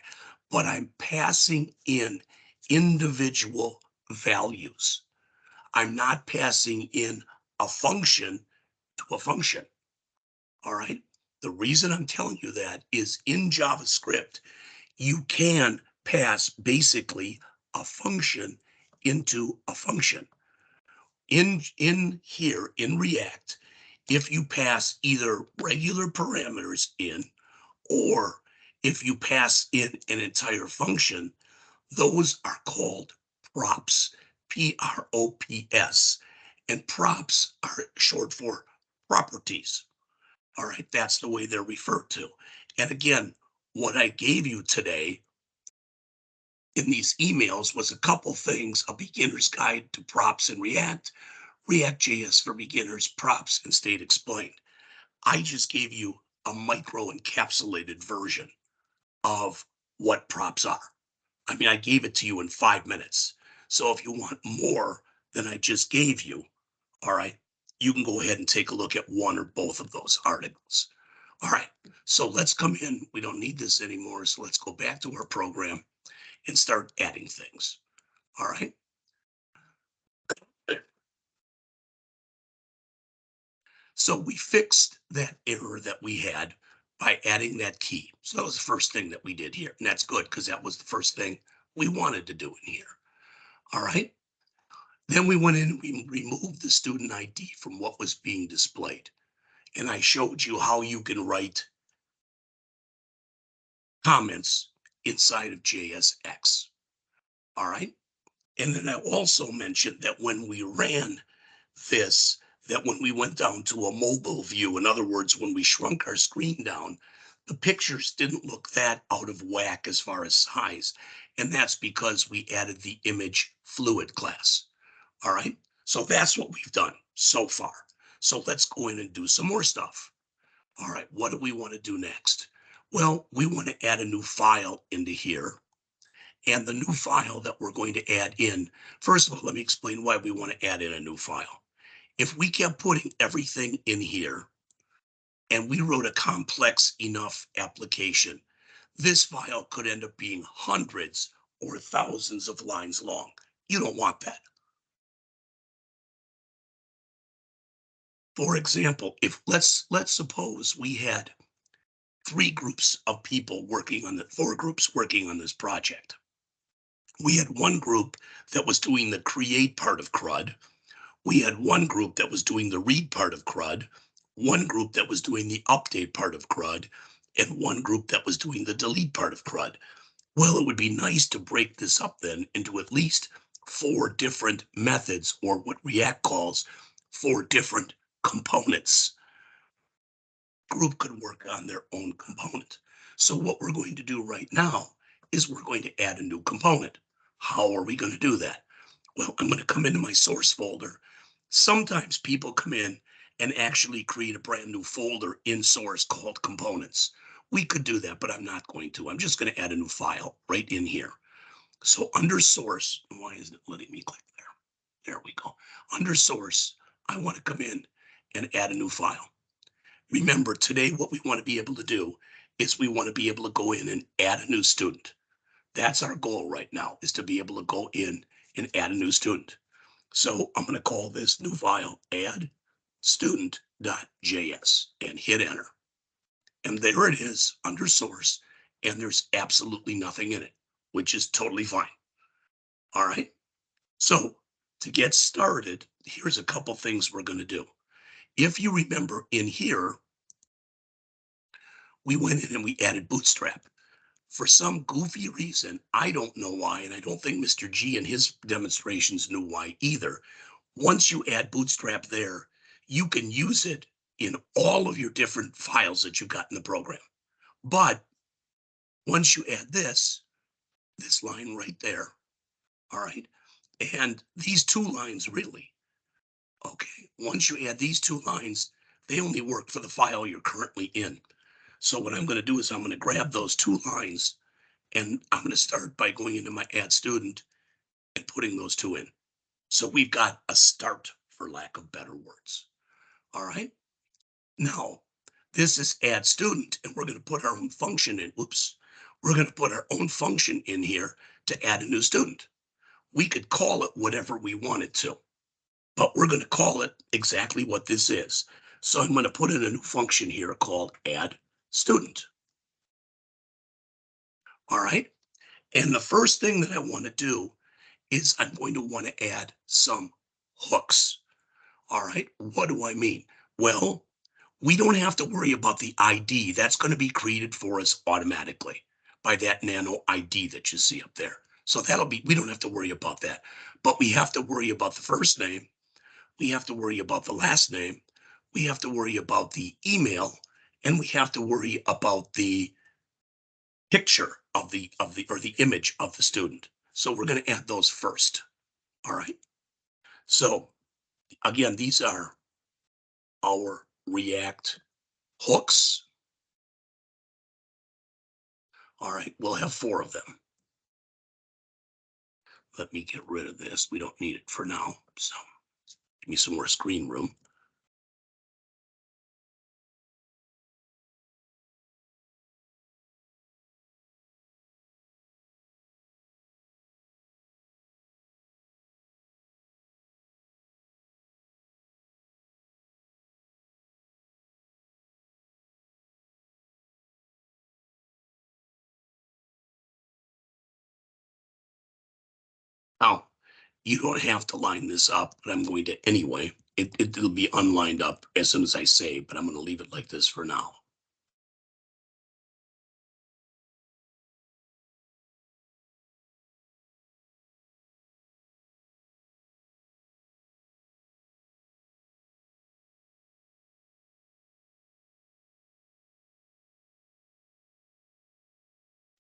But I'm passing in individual values. I'm not passing in a function to a function. All right. The reason I'm telling you that is in JavaScript, you can pass basically a function into a function. In here in React, if you pass either regular parameters in or if you pass in an entire function, those are called props, P-R-O-P-S. And props are short for properties. All right, that's the way they're referred to. And again, what I gave you today in these emails was a couple things: a beginner's guide to props in React, React.js for beginners, props, and state explained. I just gave you a micro encapsulated version of what props are. I mean, I gave it to you in 5 minutes. So if you want more than I just gave you, all right, you can go ahead and take a look at one or both of those articles. All right, so let's come in. We don't need this anymore. So let's go back to our program and start adding things. All right. So we fixed that error that we had by adding that key. So that was the first thing that we did here. And that's good because that was the first thing we wanted to do in here. All right. Then we went in and we removed the student ID from what was being displayed. And I showed you how you can write comments inside of JSX. All right. And then I also mentioned that when we ran this, that when we went down to a mobile view, in other words, when we shrunk our screen down, the pictures didn't look that out of whack as far as size. And that's because we added the image fluid class. All right. So that's what we've done so far. So let's go in and do some more stuff. All right. What do we want to do next? Well, we want to add a new file into here. And the new file that we're going to add in, first of all, let me explain why we want to add in a new file. If we kept putting everything in here and we wrote a complex enough application, this file could end up being hundreds or thousands of lines long. You don't want that. For example, if let's suppose we had three groups of people working on the four groups working on this project. We had one group that was doing the create part of CRUD. We had one group that was doing the read part of CRUD, one group that was doing the update part of CRUD, and one group that was doing the delete part of CRUD. Well, it would be nice to break this up then into at least four different methods, or what React calls four different components. Group could work on their own component. So what we're going to do right now is we're going to add a new component. How are we going to do that? Well, I'm going to come into my source folder. Sometimes people come in and actually create a brand new folder in source called components. We could do that, but I'm not going to. I'm just going to add a new file right in here. So under source, why isn't it letting me click there? There we go. Under source, I want to come in and add a new file. Remember, today, what we want to be able to do is we want to be able to go in and add a new student. That's our goal right now, is to be able to go in and add a new student. So I'm going to call this new file add student.js and hit enter. And there it is under source, and there's absolutely nothing in it, which is totally fine. All right. So to get started, here's a couple things we're going to do. If you remember in here, we went in and we added Bootstrap. For some goofy reason, I don't know why, and I don't think Mr. G and his demonstrations knew why either. Once you add Bootstrap there, you can use it in all of your different files that you got in the program. But once you add this line right there, all right, and these two lines really, okay, once you add these two lines, they only work for the file you're currently in. So what I'm going to do is I'm going to grab those two lines and I'm going to start by going into my add student and putting those two in. So we've got a start, for lack of better words. All right. Now, this is add student, and we're going to put our own function in. Whoops. We're going to put our own function in here to add a new student. We could call it whatever we wanted to, but we're going to call it exactly what this is. So I'm going to put in a new function here called add student. All right. And the first thing that I want to do is I'm going to want to add some hooks. All right. What do I mean? Well, we don't have to worry about the ID. That's going to be created for us automatically by that nano ID that you see up there. So we don't have to worry about that. But we have to worry about the first name. We have to worry about the last name. We have to worry about the email. And we have to worry about the picture of the image of the student. So we're going to add those first. All right. So again, these are our React hooks. All right, we'll have four of them. Let me get rid of this. We don't need it for now. So give me some more screen room. You don't have to line this up, but I'm going to anyway. It'll be unlined up as soon as I say, but I'm going to leave it like this for now.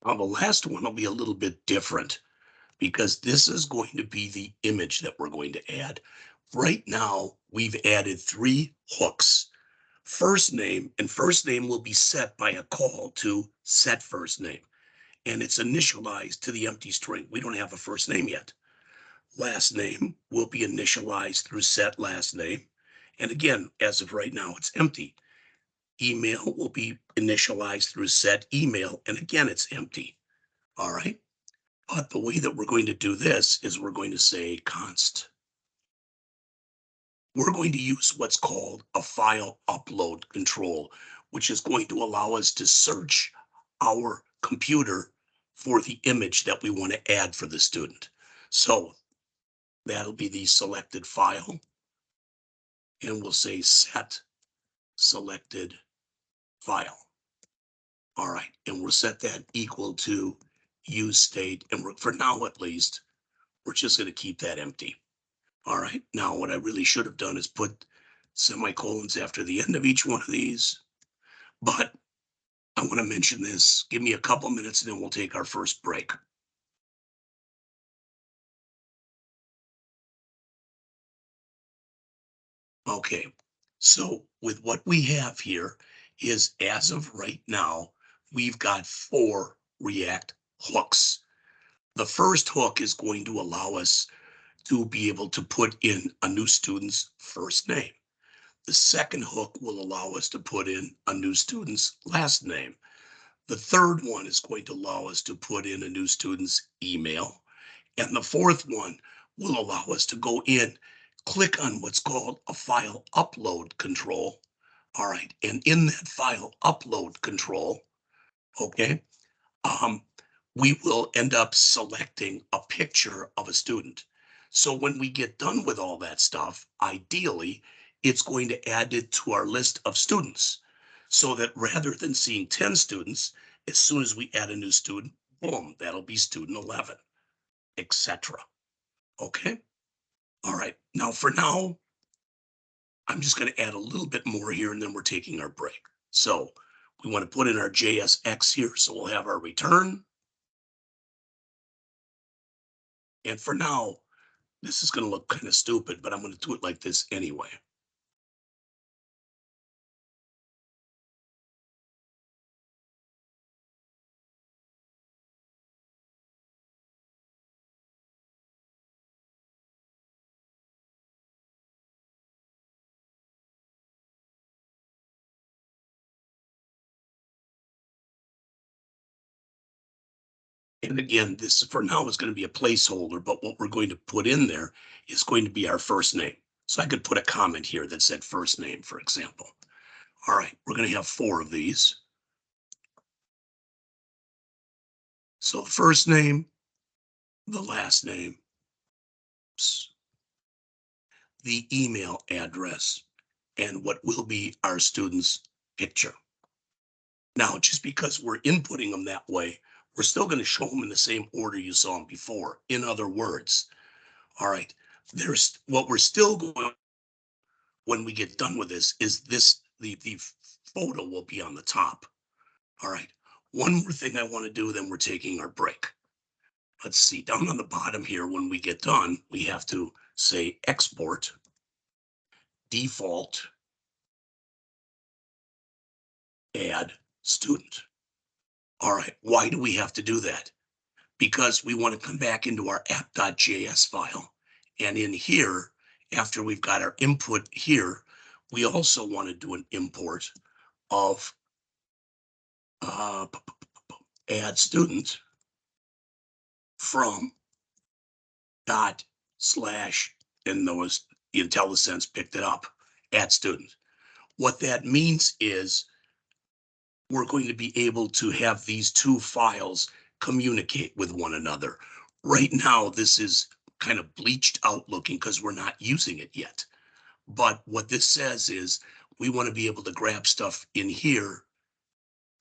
Now, the last one will be a little bit different because this is going to be the image that we're going to add. Right now, we've added 3 hooks. First name, and first name will be set by a call to set first name, and it's initialized to the empty string. We don't have a first name yet. Last name will be initialized through set last name. And again, as of right now, it's empty. Email will be initialized through set email. And again, it's empty. All right. But the way that we're going to do this is we're going to say const. We're going to use what's called a file upload control, which is going to allow us to search our computer for the image that we want to add for the student. So that'll be the selected file. And we'll say set selected file. All right. And we'll set that equal to use state. And we're, for now, at least, we're just going to keep that empty. All right. Now, what I really should have done is put semicolons after the end of each one of these. But I want to mention this. Give me a couple minutes and then we'll take our first break. Okay. So with what we have here is, as of right now, we've got 4 React hooks. The first hook is going to allow us to be able to put in a new student's first name. The second hook will allow us to put in a new student's last name. The third one is going to allow us to put in a new student's email. And the fourth one will allow us to go in, click on what's called a file upload control. All right. And in that file upload control, okay, we will end up selecting a picture of a student. So when we get done with all that stuff, ideally, it's going to add it to our list of students so that rather than seeing 10 students, as soon as we add a new student, boom, that'll be student 11, etc. Okay. All right. Now, for now, I'm just going to add a little bit more here and then we're taking our break. So we want to put in our JSX here. So we'll have our return. And for now, this is going to look kind of stupid, but I'm going to do it like this anyway. And again, this for now is going to be a placeholder, but what we're going to put in there is going to be our first name. So I could put a comment here that said first name, for example. All right, we're going to have 4 of these. So the first name, the last name, the email address, and what will be our student's picture. Now, just because we're inputting them that way, we're still going to show them in the same order you saw them before. In other words, all right, there's what we're still going when we get done with this is this the photo will be on the top. All right. One more thing I want to do, then we're taking our break. Let's see, down on the bottom here, when we get done, we have to say export default add student. All right. Why do we have to do that? Because we want to come back into our app.js file. And in here, after we've got our input here, we also want to do an import of add student from dot slash, and those IntelliSense picked it up, add student. What that means is we're going to be able to have these 2 files communicate with one another. Right now, this is kind of bleached out looking because we're not using it yet. But what this says is we want to be able to grab stuff in here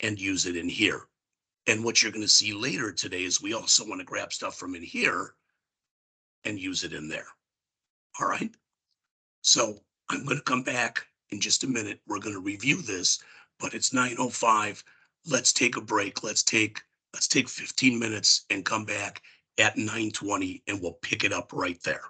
and use it in here. And what you're going to see later today is we also want to grab stuff from in here and use it in there. All right. So I'm going to come back in just a minute. We're going to review this, but it's 9:05. Let's take a break. Let's take 15 minutes and come back at 9:20 and we'll pick it up right there.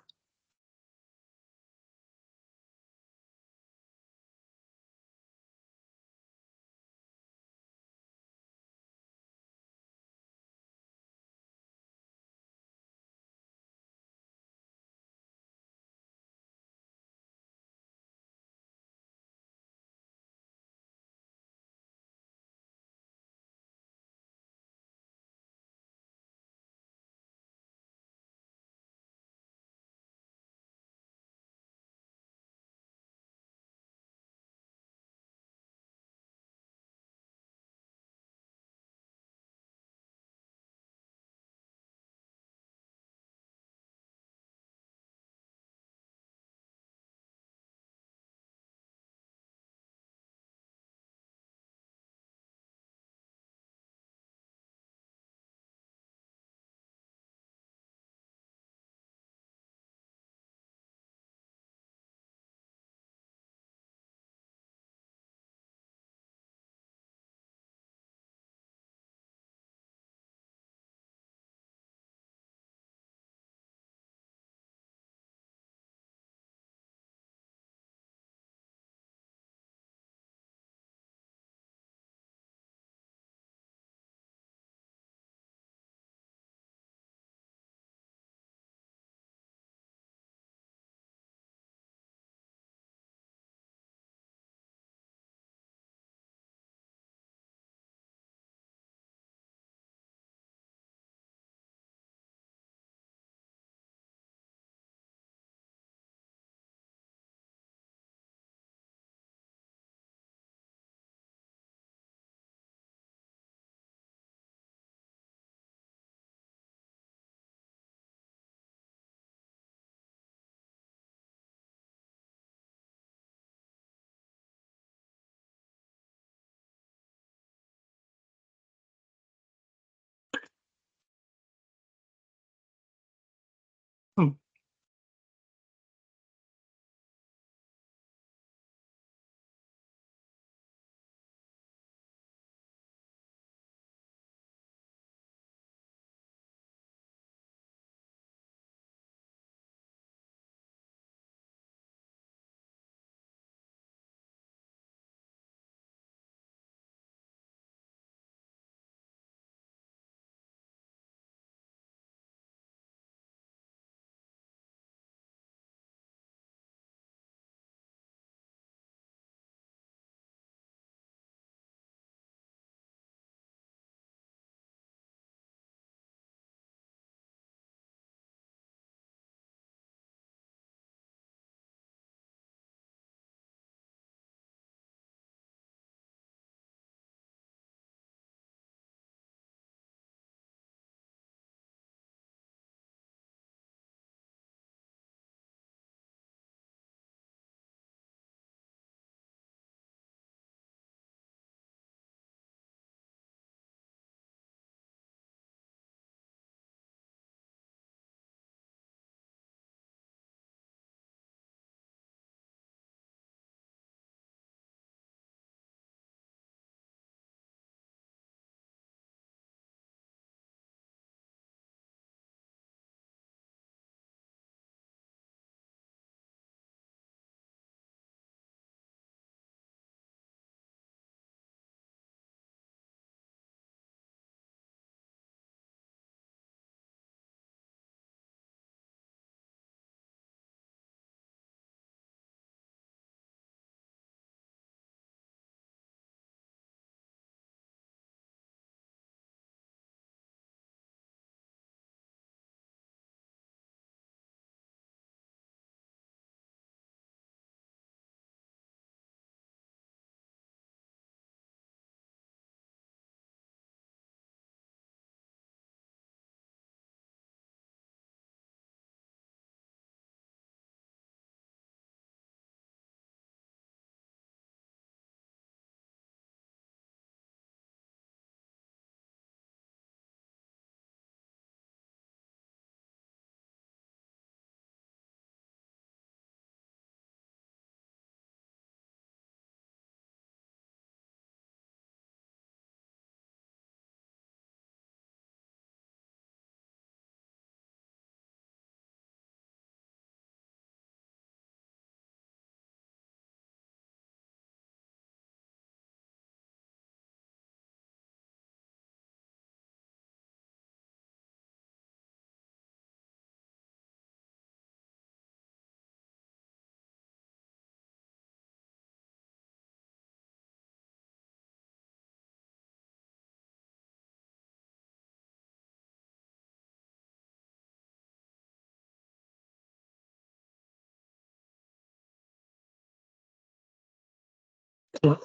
All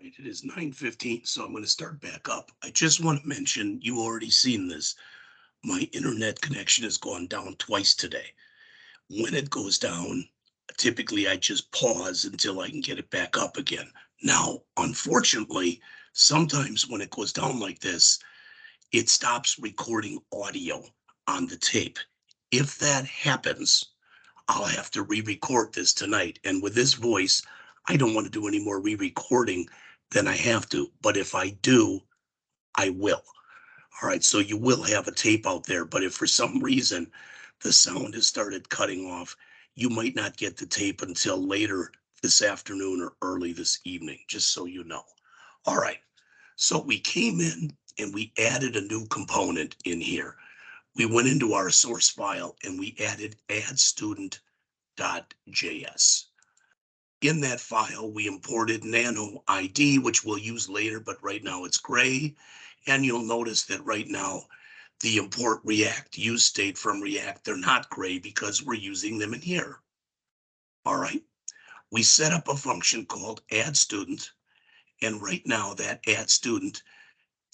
right, it is 9:15, so I'm going to start back up. I just want to mention, you already seen this. My internet connection has gone down twice today. When it goes down, typically I just pause until I can get it back up again. Now, unfortunately, sometimes when it goes down like this, it stops recording audio on the tape. If that happens, I'll have to re-record this tonight. And with this voice, I don't want to do any more re-recording than I have to. But if I do, I will. All right, so you will have a tape out there, but if for some reason the sound has started cutting off, you might not get the tape until later this afternoon or early this evening, just so you know. All right, so we came in and we added a new component in here. We went into our source file and we added add student.js. In that file, we imported nano ID, which we'll use later, but right now it's gray. And you'll notice that right now, the import React use state from React, they're not gray because we're using them in here. All right. We set up a function called add student. And right now that add student,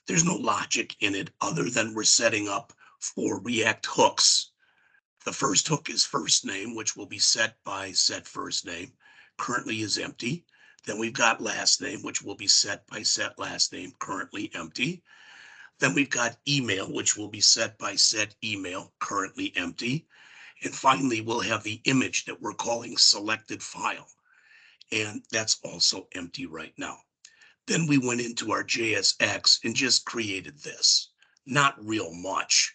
there's no logic in it other than we're setting up for React hooks. The first hook is first name, which will be set by set first name. currently is empty. Then we've got last name, which will be set by set last name, currently empty. Then we've got email, which will be set by set email, currently empty. And finally, we'll have the image that we're calling selected file. And that's also empty right now. Then we went into our JSX and just created this. Not real much.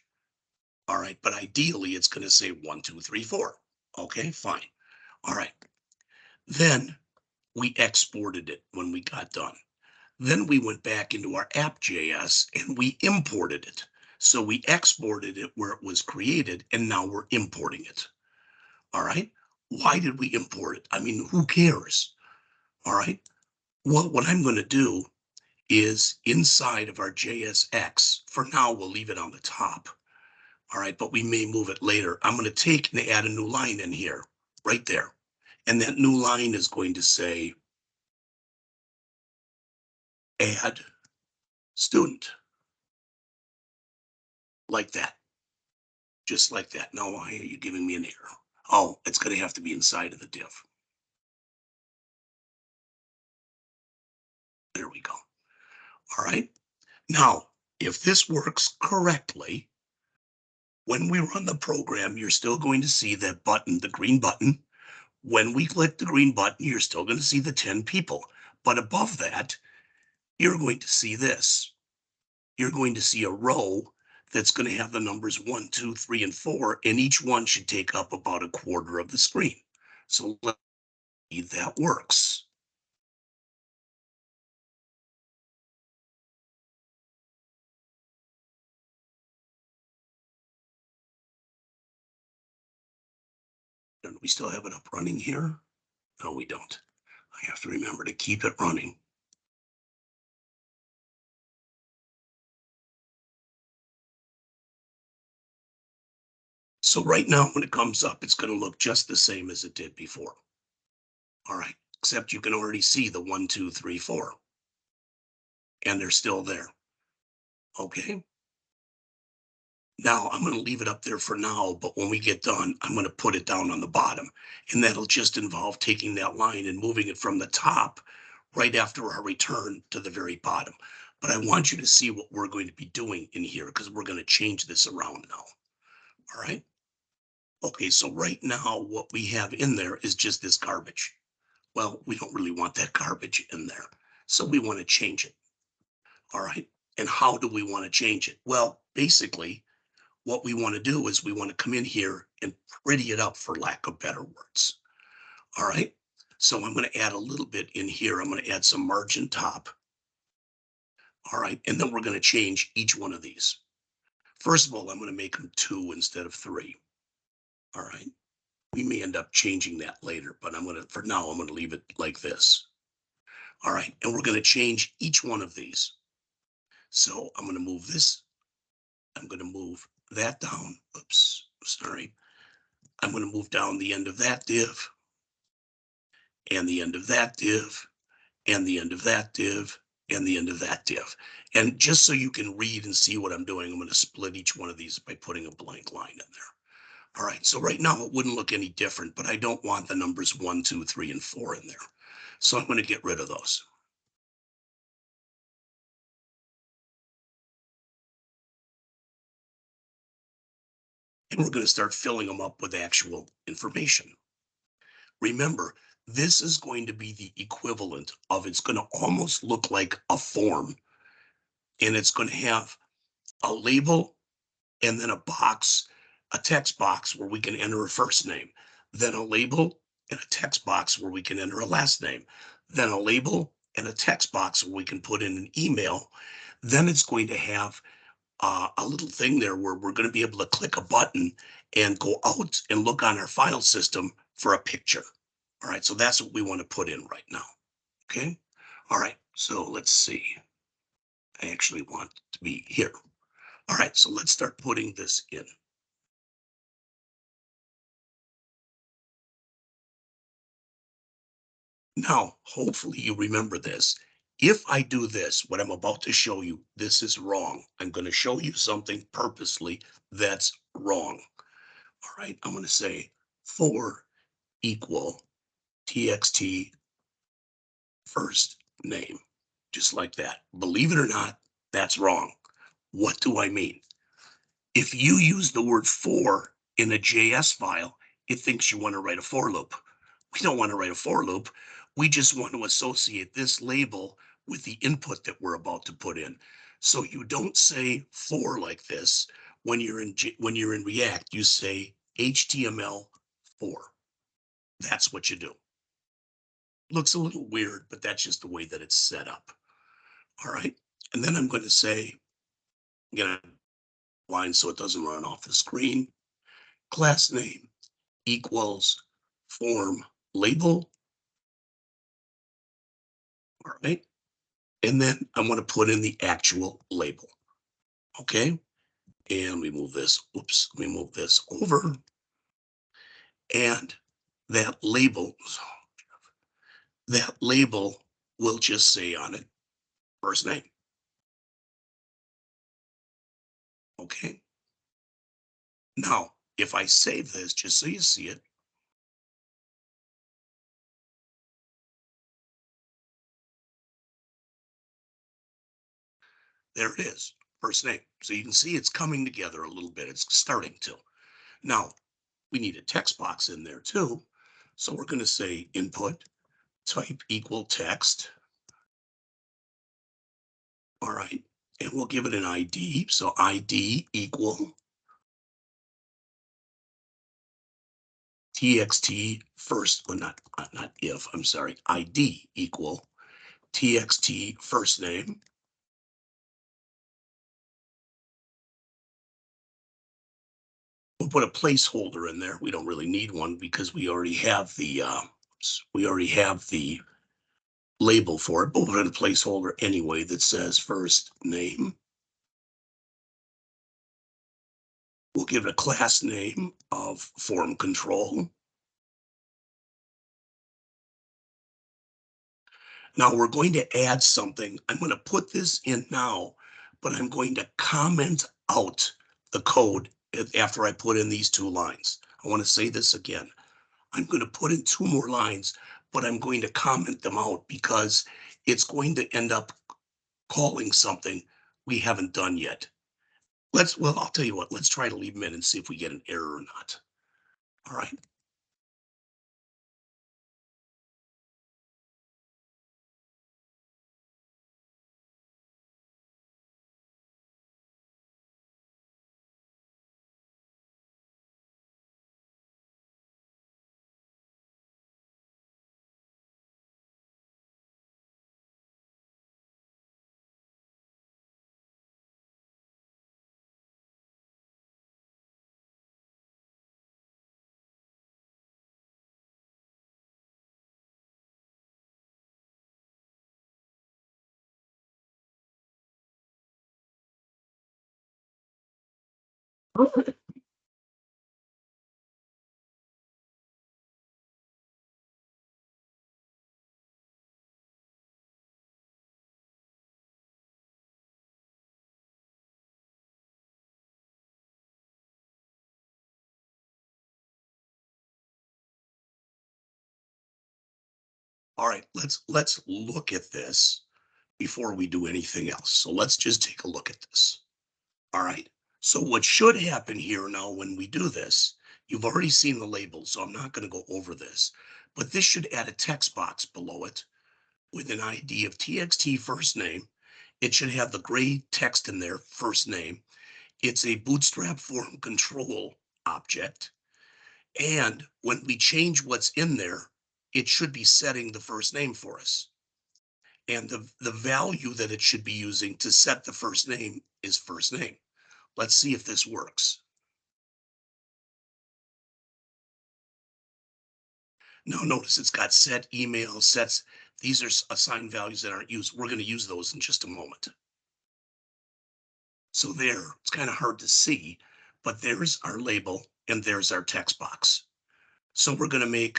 All right, but ideally it's going to say 1, 2, 3, 4. Okay, fine. All right. Then we exported it when we got done. Then we went back into our app.js and we imported it. So we exported it where it was created, and now we're importing it. All right. Why did we import it? I mean, who cares? All right. Well, what I'm going to do is inside of our JSX, for now, we'll leave it on the top. All right, but we may move it later. I'm going to take and add a new line in here, right there. And that new line is going to say, add student, like that, just like that. Now, why are you giving me an error? Oh, it's going to have to be inside of the div. There we go. All right. Now, if this works correctly, when we run the program, you're still going to see that button, the green button. When we click the green button, you're still going to see the 10 people. But above that, you're going to see this. You're going to see a row that's going to have the numbers 1, 2, 3, and 4, and each one should take up about a quarter of the screen. So let's see if that works. And we still have it up running here? No, we don't. I have to remember to keep it running. So right now, when it comes up, it's going to look just the same as it did before. All right, except you can already see the 1, 2, 3, 4. And they're still there. Okay. Now I'm going to leave it up there for now, but when we get done, I'm going to put it down on the bottom. And that'll just involve taking that line and moving it from the top right after our return to the very bottom. But I want you to see what we're going to be doing in here because we're going to change this around now. All right. Okay, so right now what we have in there is just this garbage. Well, we don't really want that garbage in there. So we want to change it. All right. And how do we want to change it? Well, basically, what we want to do is we want to come in here and pretty it up, for lack of better words. All right. So I'm going to add a little bit in here. I'm going to add some margin top. All right. And then we're going to change each one of these. First of all, I'm going to make them 2 instead of 3. All right. We may end up changing that later, but for now, I'm going to leave it like this. All right. And we're going to change each one of these. So I'm going to move this. I'm going to move that down. Oops, sorry. I'm going to move down the end of that div, and the end of that div, and the end of that div, and the end of that div. And just so you can read and see what I'm doing, I'm going to split each one of these by putting a blank line in there. All right, so right now it wouldn't look any different, but I don't want the numbers 1, 2, 3, and 4 in there. So I'm going to get rid of those. And we're going to start filling them up with actual information. Remember, this is going to be the equivalent of, it's going to almost look like a form, and it's going to have a label and then a box, a text box where we can enter a first name, then a label and a text box where we can enter a last name, then a label and a text box where we can put in an email. Then it's going to have a little thing there where we're going to be able to click a button and go out and look on our file system for a picture. All right, so that's what we want to put in right now. Okay. All right, so let's see. I actually want to be here. All right, so let's start putting this in. Now, hopefully you remember this. If I do this, what I'm about to show you, this is wrong. I'm going to show you something purposely that's wrong. All right, I'm going to say 4 equal txt first name, just like that. Believe it or not, that's wrong. What do I mean? If you use the word for in a JS file, it thinks you want to write a for loop. We don't want to write a for loop. We just want to associate this label with the input that we're about to put in. So you don't say for like this when you're in React. You say HTML for. That's what you do. Looks a little weird, but that's just the way that it's set up. All right. And then I'm going to say, again, line so it doesn't run off the screen. Class name equals form label. All right. And then I want to put in the actual label. Okay. And we move this. Oops. We move this over. And that label will just say on it first name. Okay. Now, if I save this, just so you see it, there it is, first name. So you can see it's coming together a little bit. It's starting to. Now, we need a text box in there too. So we're going to say input type equal text. All right. And we'll give it an ID. So ID equal txt first, well, not if, I'm sorry, ID equal txt first name. We'll put a placeholder in there. We don't really need one because we already have the label for it, but we'll put in a placeholder anyway that says first name. We'll give it a class name of form control. Now we're going to add something. I'm going to put this in now, but I'm going to comment out the code after I put in these 2 lines. I want to say this again. I'm going to put in 2 more lines, but I'm going to comment them out because it's going to end up calling something we haven't done yet. Well, I'll tell you what, let's try to leave them in and see if we get an error or not. All right. All right, let's look at this before we do anything else. So let's just take a look at this. All right. So what should happen here now when we do this, you've already seen the label, so I'm not going to go over this, but this should add a text box below it with an ID of txt first name. It should have the gray text in there, first name. It's a bootstrap form control object. And when we change what's in there, it should be setting the first name for us. And the value that it should be using to set the first name is first name. Let's see if this works. Now notice it's got set email sets. These are assigned values that aren't used. We're going to use those in just a moment. So there, it's kind of hard to see, but there's our label and there's our text box. So we're going to make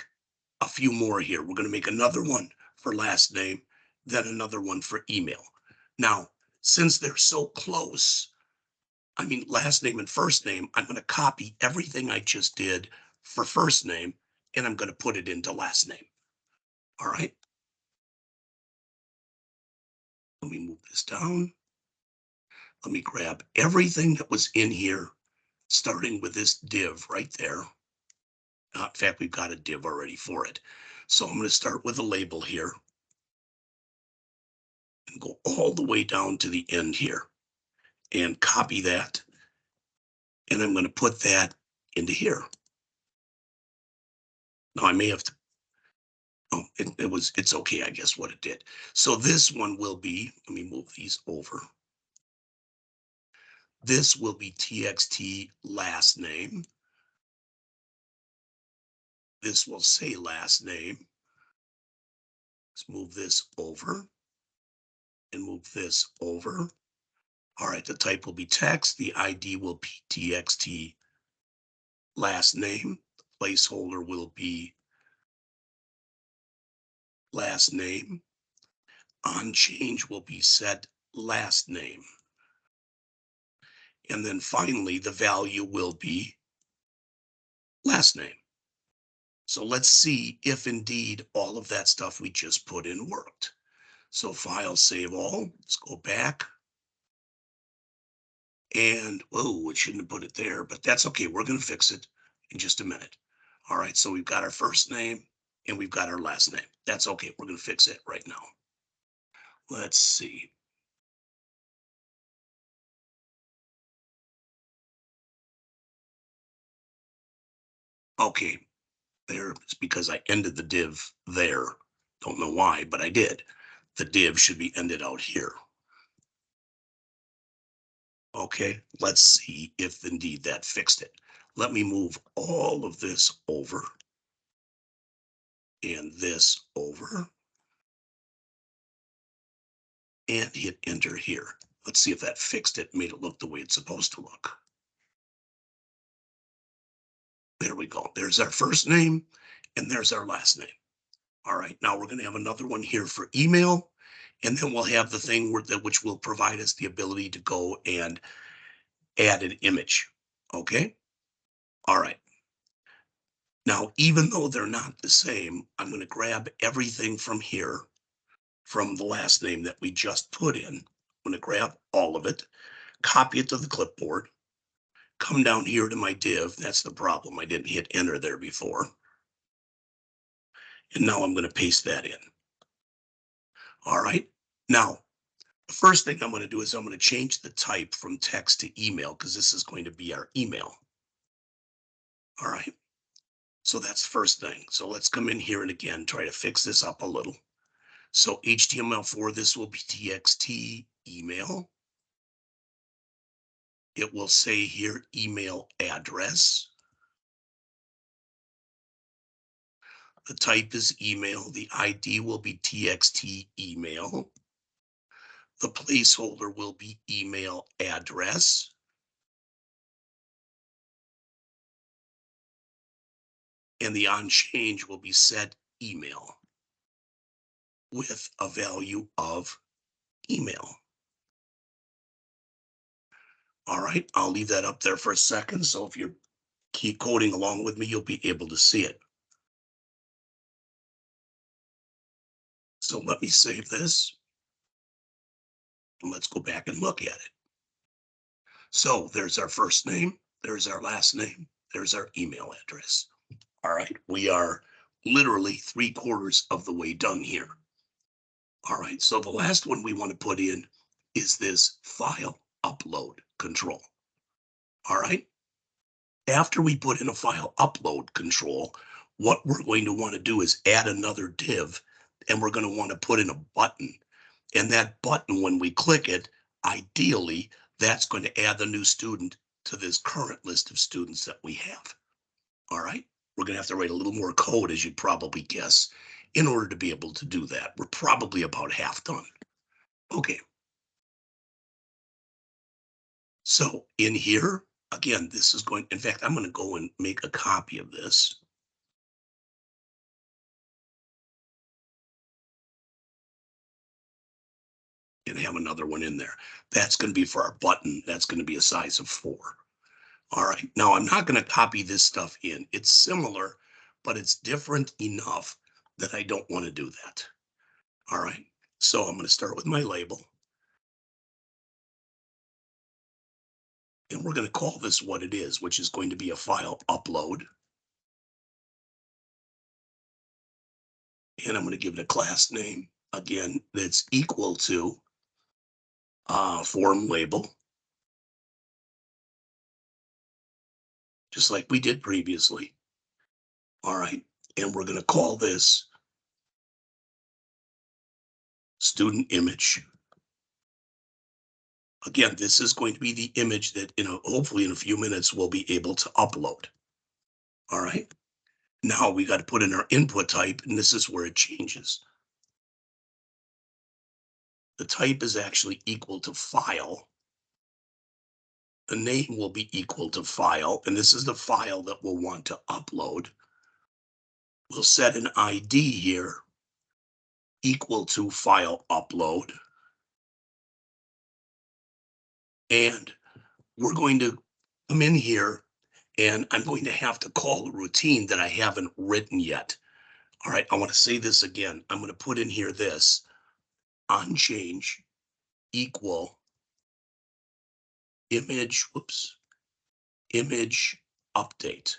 a few more here. We're going to make another one for last name, then another one for email. Now, since they're so close, I mean, last name and first name, I'm going to copy everything I just did for first name, and I'm going to put it into last name. All right, let me move this down. Let me grab everything that was in here, starting with this div right there. In fact, we've got a div already for it. So I'm going to start with a label here and go all the way down to the end here and copy that. And I'm going to put that into here. Now I may have to, oh, it's okay, I guess what it did. So this one will be, let me move these over. This will be txt last name. This will say last name. Let's move this over and move this over. All right, the type will be text. The ID will be txt last name. The placeholder will be last name. On change will be set last name. And then finally, the value will be last name. So let's see if indeed all of that stuff we just put in worked. So file, save all. Let's go back. And, whoa, it shouldn't have put it there, but that's okay. We're going to fix it in just a minute. All right, so we've got our first name and we've got our last name. That's okay. We're going to fix it right now. Let's see. Okay, there, it's because I ended the div there. Don't know why, but I did. The div should be ended out here. Okay, let's see if indeed that fixed it. Let me move all of this over and this over and hit enter here. Let's see if that fixed it, made it look the way it's supposed to look. There we go. There's our first name and there's our last name. All right, now we're going to have another one here for email, and then we'll have the thing which will provide us the ability to go and add an image. Okay. All right. Now, even though they're not the same, I'm going to grab everything from here, from the last name that we just put in. I'm going to grab all of it, copy it to the clipboard, come down here to my div. That's the problem. I didn't hit enter there before. And now I'm going to paste that in. All right. Now, the first thing I'm going to do is I'm going to change the type from text to email because this is going to be our email. All right. So that's the first thing. So let's come in here and again, try to fix this up a little. So HTML4, this will be txt email. It will say here email address. The type is email. The ID will be txt email. The placeholder will be email address. And the on change will be set email with a value of email. All right, I'll leave that up there for a second. So if you keep coding along with me, you'll be able to see it. So let me save this. And let's go back and look at it. So there's our first name. There's our last name. There's our email address. All right, we are literally 3/4 of the way done here. All right, so the last one we want to put in is this file upload control. All right, after we put in a file upload control, what we're going to want to do is add another div, and we're going to want to put in a button. And that button, when we click it, ideally, that's going to add the new student to this current list of students that we have. All right, we're going to have to write a little more code, as you'd probably guess, in order to be able to do that. We're probably about half done. Okay. So in here, again, this is going, in fact, I'm going to go and make a copy of this. And have another one in there. That's going to be for our button. That's going to be a size of 4. All right. Now I'm not going to copy this stuff in. It's similar, but it's different enough that I don't want to do that. All right. So I'm going to start with my label, and we're going to call this what it is, which is going to be a file upload. And I'm going to give it a class name again that's equal to form label, just like we did previously. All right. And we're going to call this student image. Again, this is going to be the image that, hopefully in a few minutes, we'll be able to upload. All right. Now we got to put in our input type, and this is where it changes. The type is actually equal to file. The name will be equal to file, and this is the file that we'll want to upload. We'll set an ID here equal to file upload. And we're going to come in here, and I'm going to have to call a routine that I haven't written yet. All right, I want to say this again. I'm going to put in here this on change equal image, image update.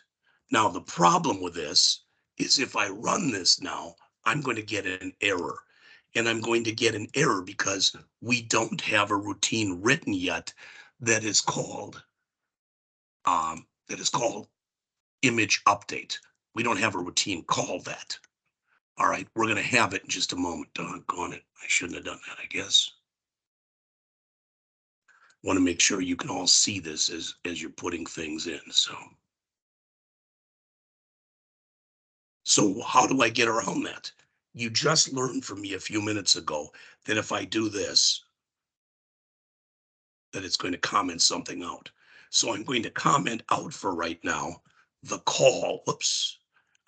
Now, the problem with this is if I run this now, I'm going to get an error. And I'm going to get an error because we don't have a routine written yet that is called image update. We don't have a routine called that. All right, we're going to have it in just a moment. Doggone it. I shouldn't have done that, I guess. Want to make sure you can all see this as you're putting things in. So how do I get around that? You just learned from me a few minutes ago that if I do this, that it's going to comment something out. So I'm going to comment out for right now the call. Whoops,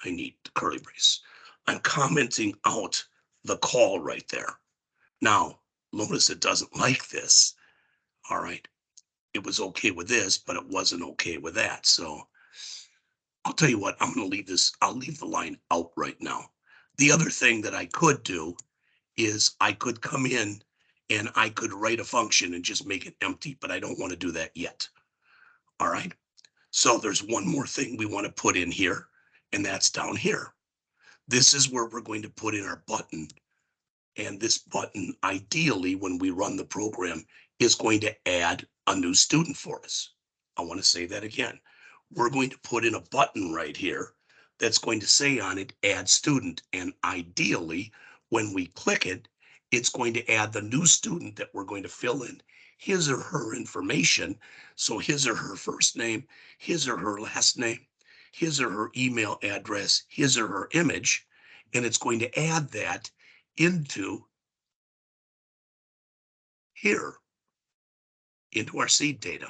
I need the curly brace. I'm commenting out the call right there. Now, notice it doesn't like this. All right. It was okay with this, but it wasn't okay with that. So I'll tell you what, I'm going to leave this. I'll leave the line out right now. The other thing that I could do is I could come in and I could write a function and just make it empty, but I don't want to do that yet. All right. So there's one more thing we want to put in here, and that's down here. This is where we're going to put in our button. And this button, ideally, when we run the program, is going to add a new student for us. I want to say that again. We're going to put in a button right here that's going to say on it, add student. And ideally, when we click it, it's going to add the new student that we're going to fill in his or her information. So his or her first name, his or her last name, his or her email address, his or her image, and it's going to add that into here, into our seed data.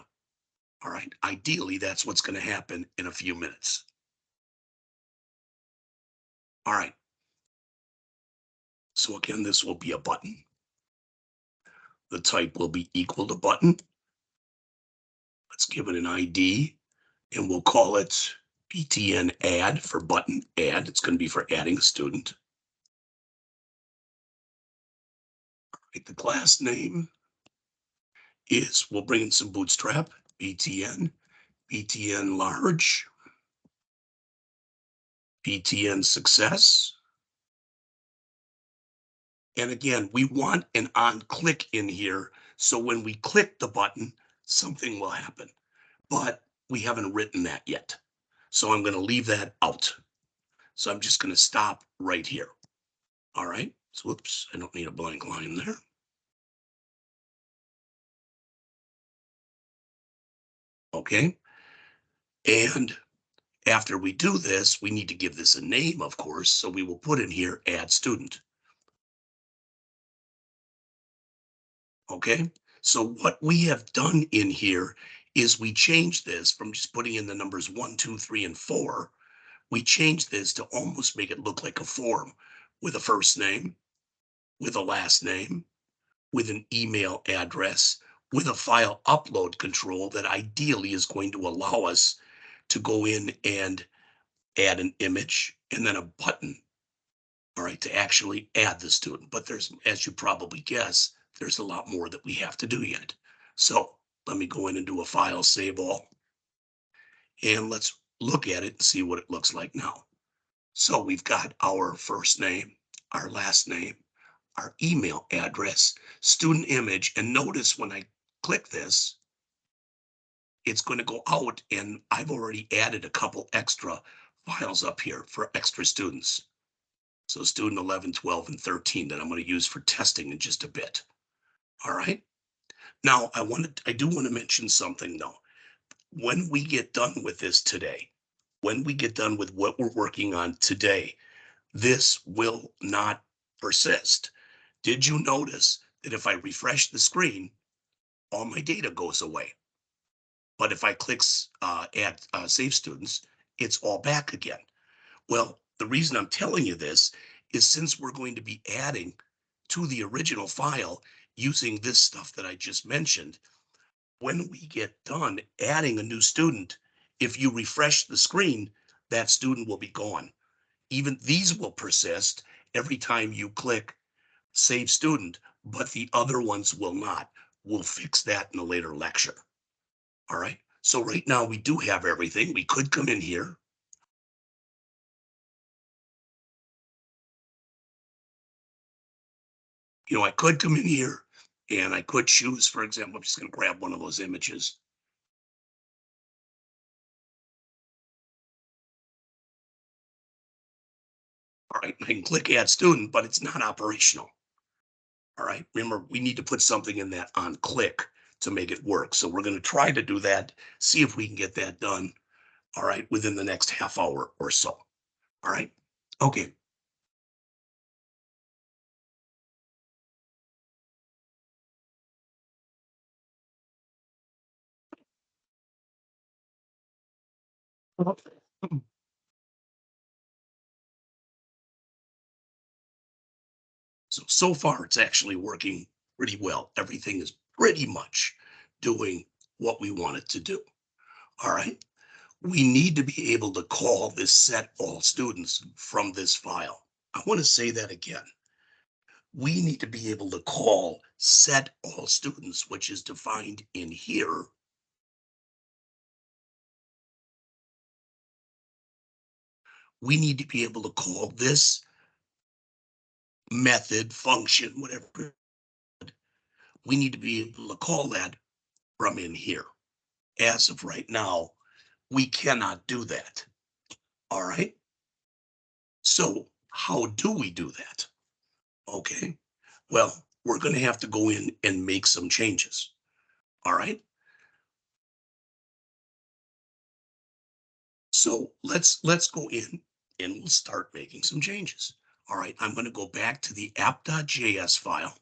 All right, ideally, that's what's going to happen in a few minutes. All right, so again, this will be a button. The type will be equal to button. Let's give it an ID, and we'll call it btn add for button add. It's going to be for adding a student. All right, the class name is, we'll bring in some bootstrap, btn large, btn success. And again, we want an on click in here. So when we click the button, something will happen, but we haven't written that yet. So I'm going to leave that out. So I'm just going to stop right here. All right. So whoops, I don't need a blank line there. Okay. And after we do this, we need to give this a name, of course. So we will put in here, add student. Okay. So what we have done in here is we changed this from just putting in the numbers 1, 2, 3, and 4. We changed this to almost make it look like a form with a first name, with a last name, with an email address, with a file upload control that ideally is going to allow us to go in and add an image and then a button. all right, to actually add the student. But there's, as you probably guess, there's a lot more that we have to do yet. So let me go in and do a file save all, and let's look at it and see what it looks like now. So we've got our first name, our last name, our email address, student image, and notice when I click this, it's going to go out, and I've already added a couple extra files up here for extra students. So student 11, 12, and 13 that I'm going to use for testing in just a bit. All right. Now I do want to mention something though. When we get done with this today, when we get done with what we're working on today, this will not persist. Did you notice that if I refresh the screen, all my data goes away? But if I click add save students, it's all back again. Well, the reason I'm telling you this is since we're going to be adding to the original file using this stuff that I just mentioned, when we get done adding a new student, if you refresh the screen, that student will be gone. Even these will persist every time you click save student, but the other ones will not. We'll fix that in a later lecture. All right. So right now we do have everything. We could come in here. I could come in here and I could choose, for example, I'm just going to grab one of those images. All right. I can click add student, but it's not operational. All right. Remember, we need to put something in that on click to make it work. So we're going to try to do that, see if we can get that done. All right. Within the next half hour or so. All right. Okay. So far, it's actually working pretty well. Everything is pretty much doing what we want it to do. All right. We need to be able to call this set all students from this file. I want to say that again. We need to be able to call set all students, which is defined in here. We need to be able to call this method, function, whatever. We need to be able to call that from in here. As of right now, we cannot do that. All right. So how do we do that? Okay. Well, we're going to have to go in and make some changes. All right. So let's go in and we'll start making some changes. All right. I'm going to go back to the app.js file.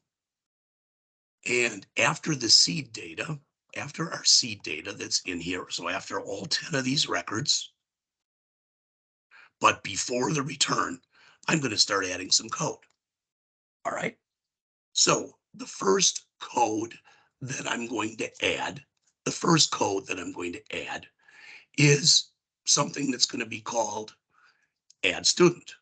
And after the seed data, after our seed data that's in here, so after all 10 of these records, but before the return, I'm going to start adding some code. All right. So the first code that I'm going to add, the first code that I'm going to add is something that's going to be called add student.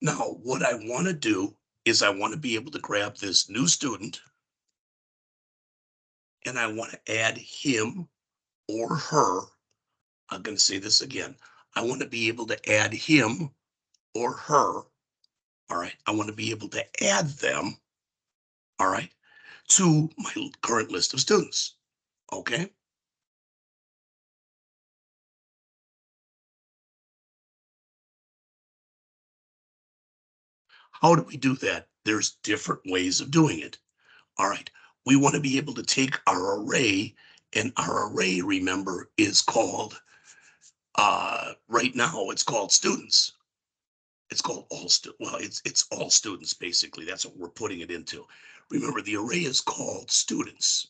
Now, what I want to do is I want to be able to grab this new student and I want to add him or her. I'm going to say this again. I want to be able to add him or her. All right. I want to be able to add them. All right. To my current list of students. Okay. How do we do that? There's different ways of doing it. All right. We want to be able to take our array, and our array, remember, is called, right now, it's called students. It's called all well, it's all students, basically. That's what we're putting it into. Remember, the array is called students.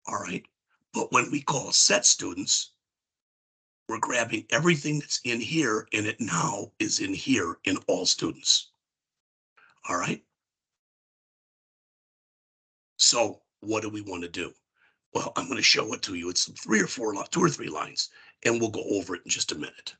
All right. But when we call set students, we're grabbing everything that's in here, and it now is in here in all students. All right. So what do we want to do? Well, I'm going to show it to you. It's two or three lines, and we'll go over it in just a minute.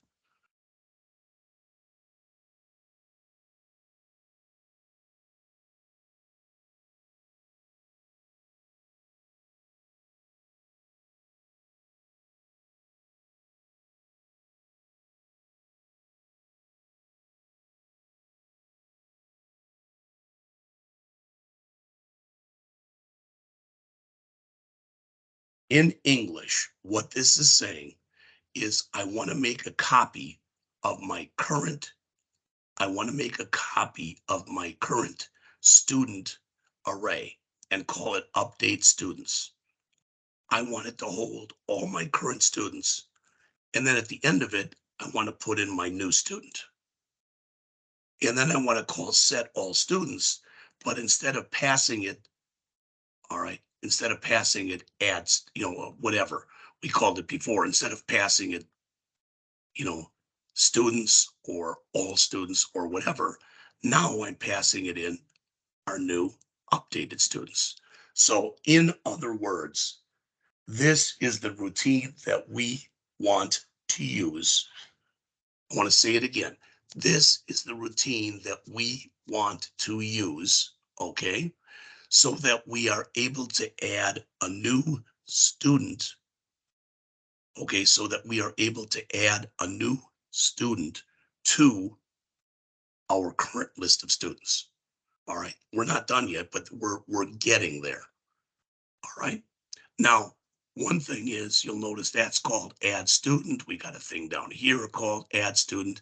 In English, what this is saying is I want to make a copy of my current I want to make a copy of my current student array and call it update students. I want it to hold all my current students. And then at the end of it, I want to put in my new student. And then I want to call set all students. But instead of passing it, all right, instead of passing it adds, whatever we called it before, instead of passing it, you know, students or all students or whatever, now I'm passing it in our new updated students. So in other words, this is the routine that we want to use. I want to say it again. This is the routine that we want to use, okay? So that we are able to add a new student, okay? So that we are able to add a new student to our current list of students. All right. We're not done yet, but we're getting there. All right. Now, one thing is you'll notice that's called add student. We got a thing down here called add student.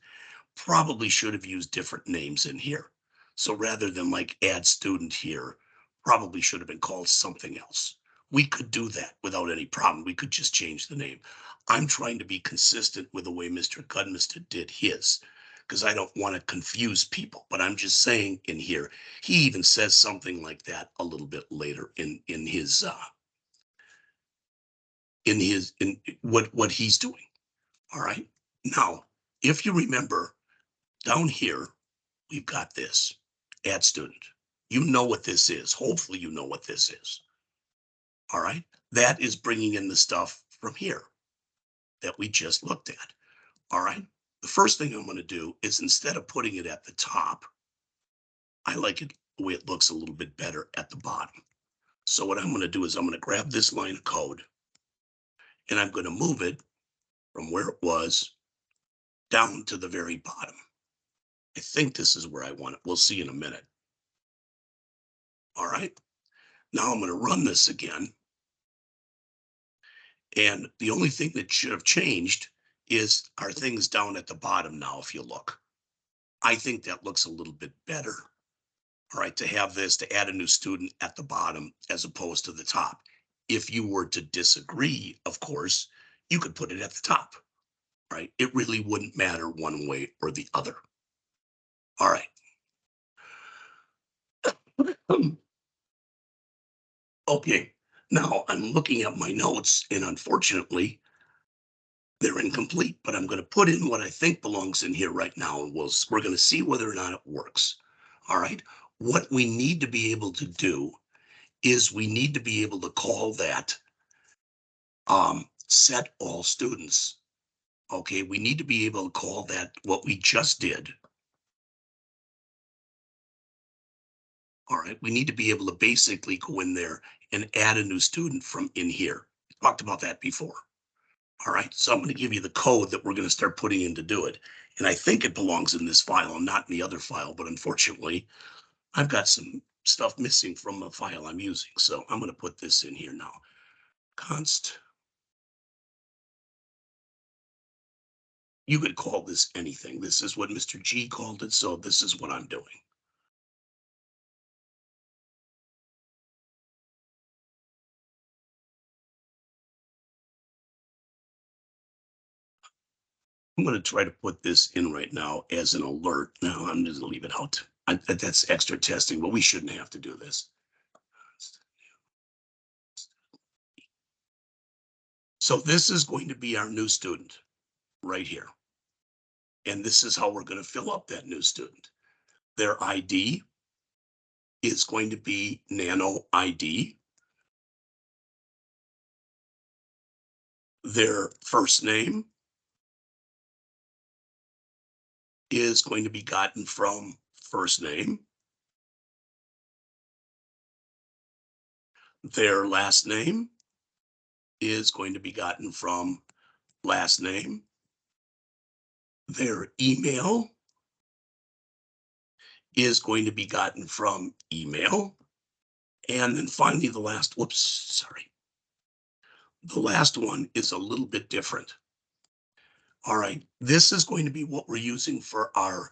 Probably should have used different names in here. So rather than like add student here, probably should have been called something else. We could do that without any problem. We could just change the name. I'm trying to be consistent with the way Mr. Gudmester did his, because I don't want to confuse people. But I'm just saying in here, he even says something like that a little bit later in what he's doing. All right. Now, if you remember down here, we've got this add student. You know what this is. Hopefully you know what this is. All right. That is bringing in the stuff from here that we just looked at. All right. The first thing I'm going to do is instead of putting it at the top, I like it the way it looks a little bit better at the bottom. So what I'm going to do is I'm going to grab this line of code and I'm going to move it from where it was down to the very bottom. I think this is where I want it. We'll see in a minute. All right. Now I'm going to run this again. And the only thing that should have changed is our things down at the bottom now, if you look. I think that looks a little bit better. All right, to have this, to add a new student at the bottom as opposed to the top. If you were to disagree, of course, you could put it at the top, right? It really wouldn't matter one way or the other. All right. Okay, now I'm looking at my notes, and unfortunately, they're incomplete, but I'm going to put in what I think belongs in here right now, and we're going to see whether or not it works. All right. What we need to be able to do is we need to be able to call that set all students. Okay, we need to be able to call that what we just did. All right, we need to be able to basically go in there and add a new student from in here. We talked about that before. All right, so I'm going to give you the code that we're going to start putting in to do it. And I think it belongs in this file and not in the other file, but unfortunately, I've got some stuff missing from the file I'm using. So I'm going to put this in here now. Const. You could call this anything. This is what Mr. G called it, so this is what I'm doing. I'm going to try to put this in right now as an alert. Now I'm just going to leave it out. That's extra testing, but we shouldn't have to do this. So this is going to be our new student right here. And this is how we're going to fill up that new student. Their ID is going to be nano ID. Their first name is going to be gotten from first name. Their last name is going to be gotten from last name. Their email is going to be gotten from email. And then finally, the last one is a little bit different. All right, this is going to be what we're using for our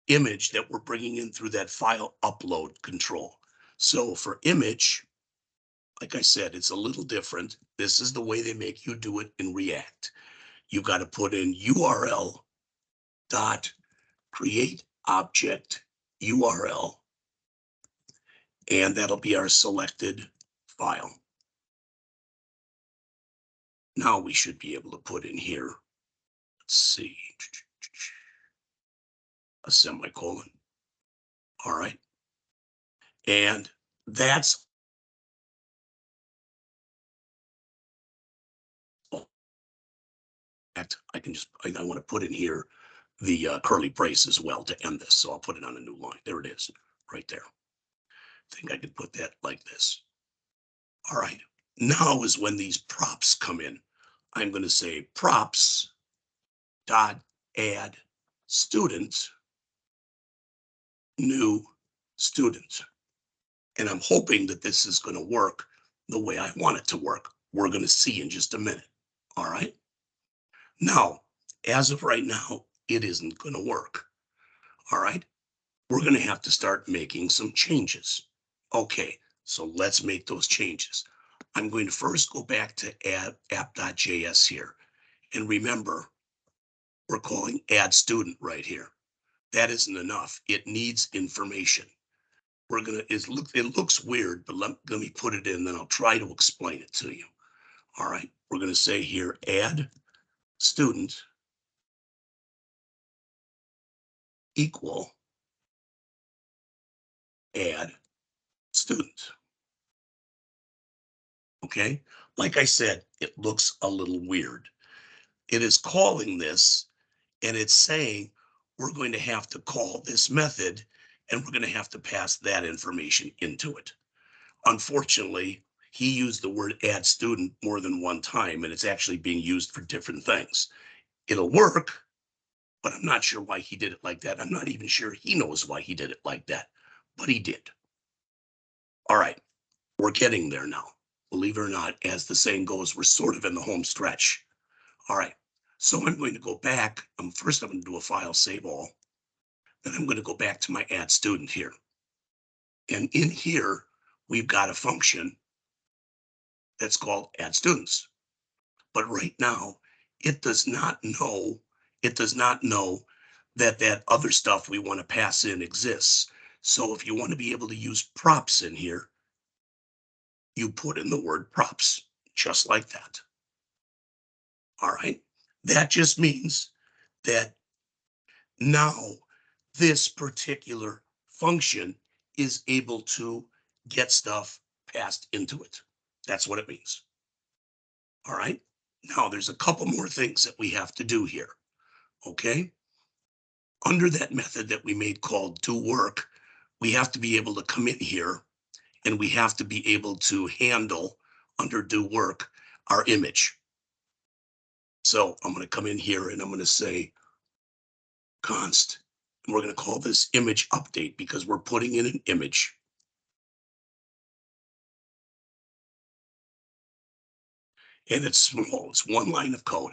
image that we're bringing in through that file upload control. So for image, like I said, it's a little different. This is the way they make you do it in React. You've got to put in URL dot create object URL, and that'll be our selected file. Now we should be able to put in here, let's see, a semicolon. All right. And that's that. I want to put in here the curly brace as well to end this. So I'll put it on a new line. There it is right there. I think I could put that like this. All right. Now is when these props come in. I'm going to say props dot add student, new student. And I'm hoping that this is going to work the way I want it to work. We're going to see in just a minute. All right. Now, as of right now, it isn't going to work. All right. We're going to have to start making some changes. Okay. So let's make those changes. I'm going to first go back to app.js here. And remember, we're calling add student right here. That isn't enough. It needs information. It looks weird, but let me put it in, then I'll try to explain it to you. All right, we're going to say here, add student equal add student. Okay, like I said, it looks a little weird. It is calling this, and it's saying we're going to have to call this method, and we're going to have to pass that information into it. Unfortunately, he used the word add student more than one time, and it's actually being used for different things. It'll work, but I'm not sure why he did it like that. I'm not even sure he knows why he did it like that, but he did. All right, we're getting there now. Believe it or not, as the saying goes, we're sort of in the home stretch. All right, so I'm going to go back. First, I'm going to do a file save all. Then I'm going to go back to my add student here. And in here, we've got a function that's called add students. But right now, it does not know that that other stuff we want to pass in exists. So if you want to be able to use props in here, you put in the word props, just like that. All right. That just means that now this particular function is able to get stuff passed into it. That's what it means. All right. Now there's a couple more things that we have to do here. Okay. Under that method that we made called do work, we have to be able to come in here and we have to be able to handle under do work our image. So I'm going to come in here and I'm going to say const, and we're going to call this image update because we're putting in an image. And it's small, it's one line of code.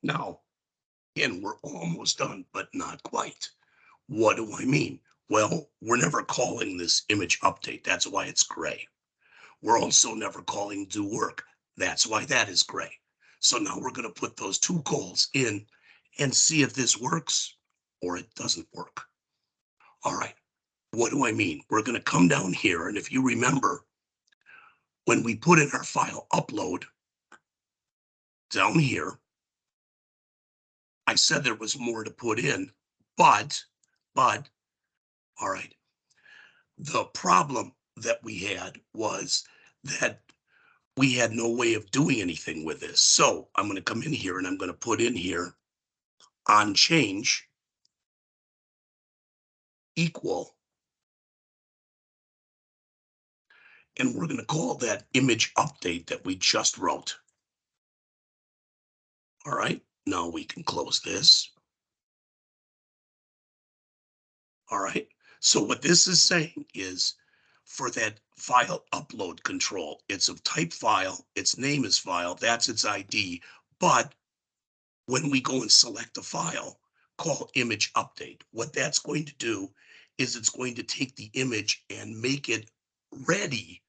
Now, again, we're almost done, but not quite. What do I mean? Well, we're never calling this image update. That's why it's gray. We're also never calling do work. That's why that is gray. So now we're going to put those two calls in and see if this works. or it doesn't work. All right. What do I mean? We're going to come down here. And if you remember, when we put in our file upload down here, I said there was more to put in, but, all right, the problem that we had was that we had no way of doing anything with this. So I'm going to come in here and I'm going to put in here on change equal, and we're going to call that image update that we just wrote. All right, now we can close this. All right, so what this is saying is for that file upload control, it's a type file, its name is file, that's its ID. But when we go and select a file, call image update, what that's going to do is it's going to take the image and make it ready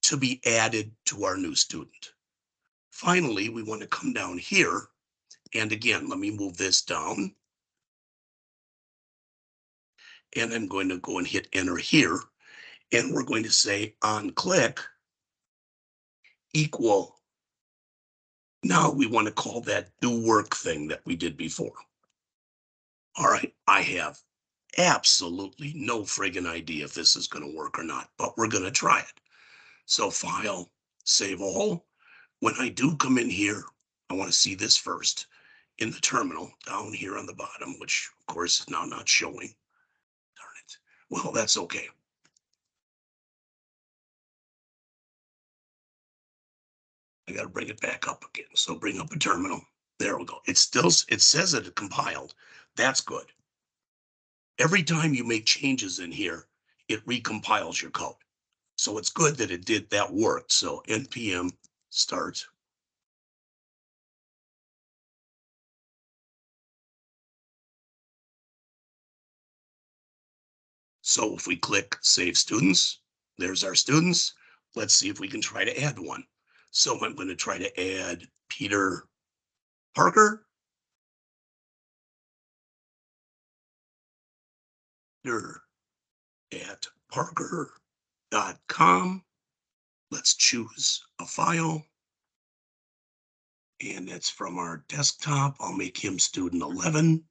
to be added to our new student. Finally, we want to come down here. And again, let me move this down. And I'm going to go and hit enter here. And we're going to say on click equal. Now we want to call that do work thing that we did before. All right, I have absolutely no friggin' idea if this is going to work or not, but we're going to try it. So file, save all. When I do come in here, I want to see this first in the terminal down here on the bottom, which of course is now not showing. Darn it. Well, that's okay. I got to bring it back up again. So bring up a terminal. There we go. It says that it compiled. That's good. Every time you make changes in here, it recompiles your code. So it's good that it did that work. So npm start. So if we click save students, there's our students. Let's see if we can try to add one. So I'm going to try to add Peter Parker. Peter at parker.com. Let's choose a file. And that's from our desktop. I'll make him student 11.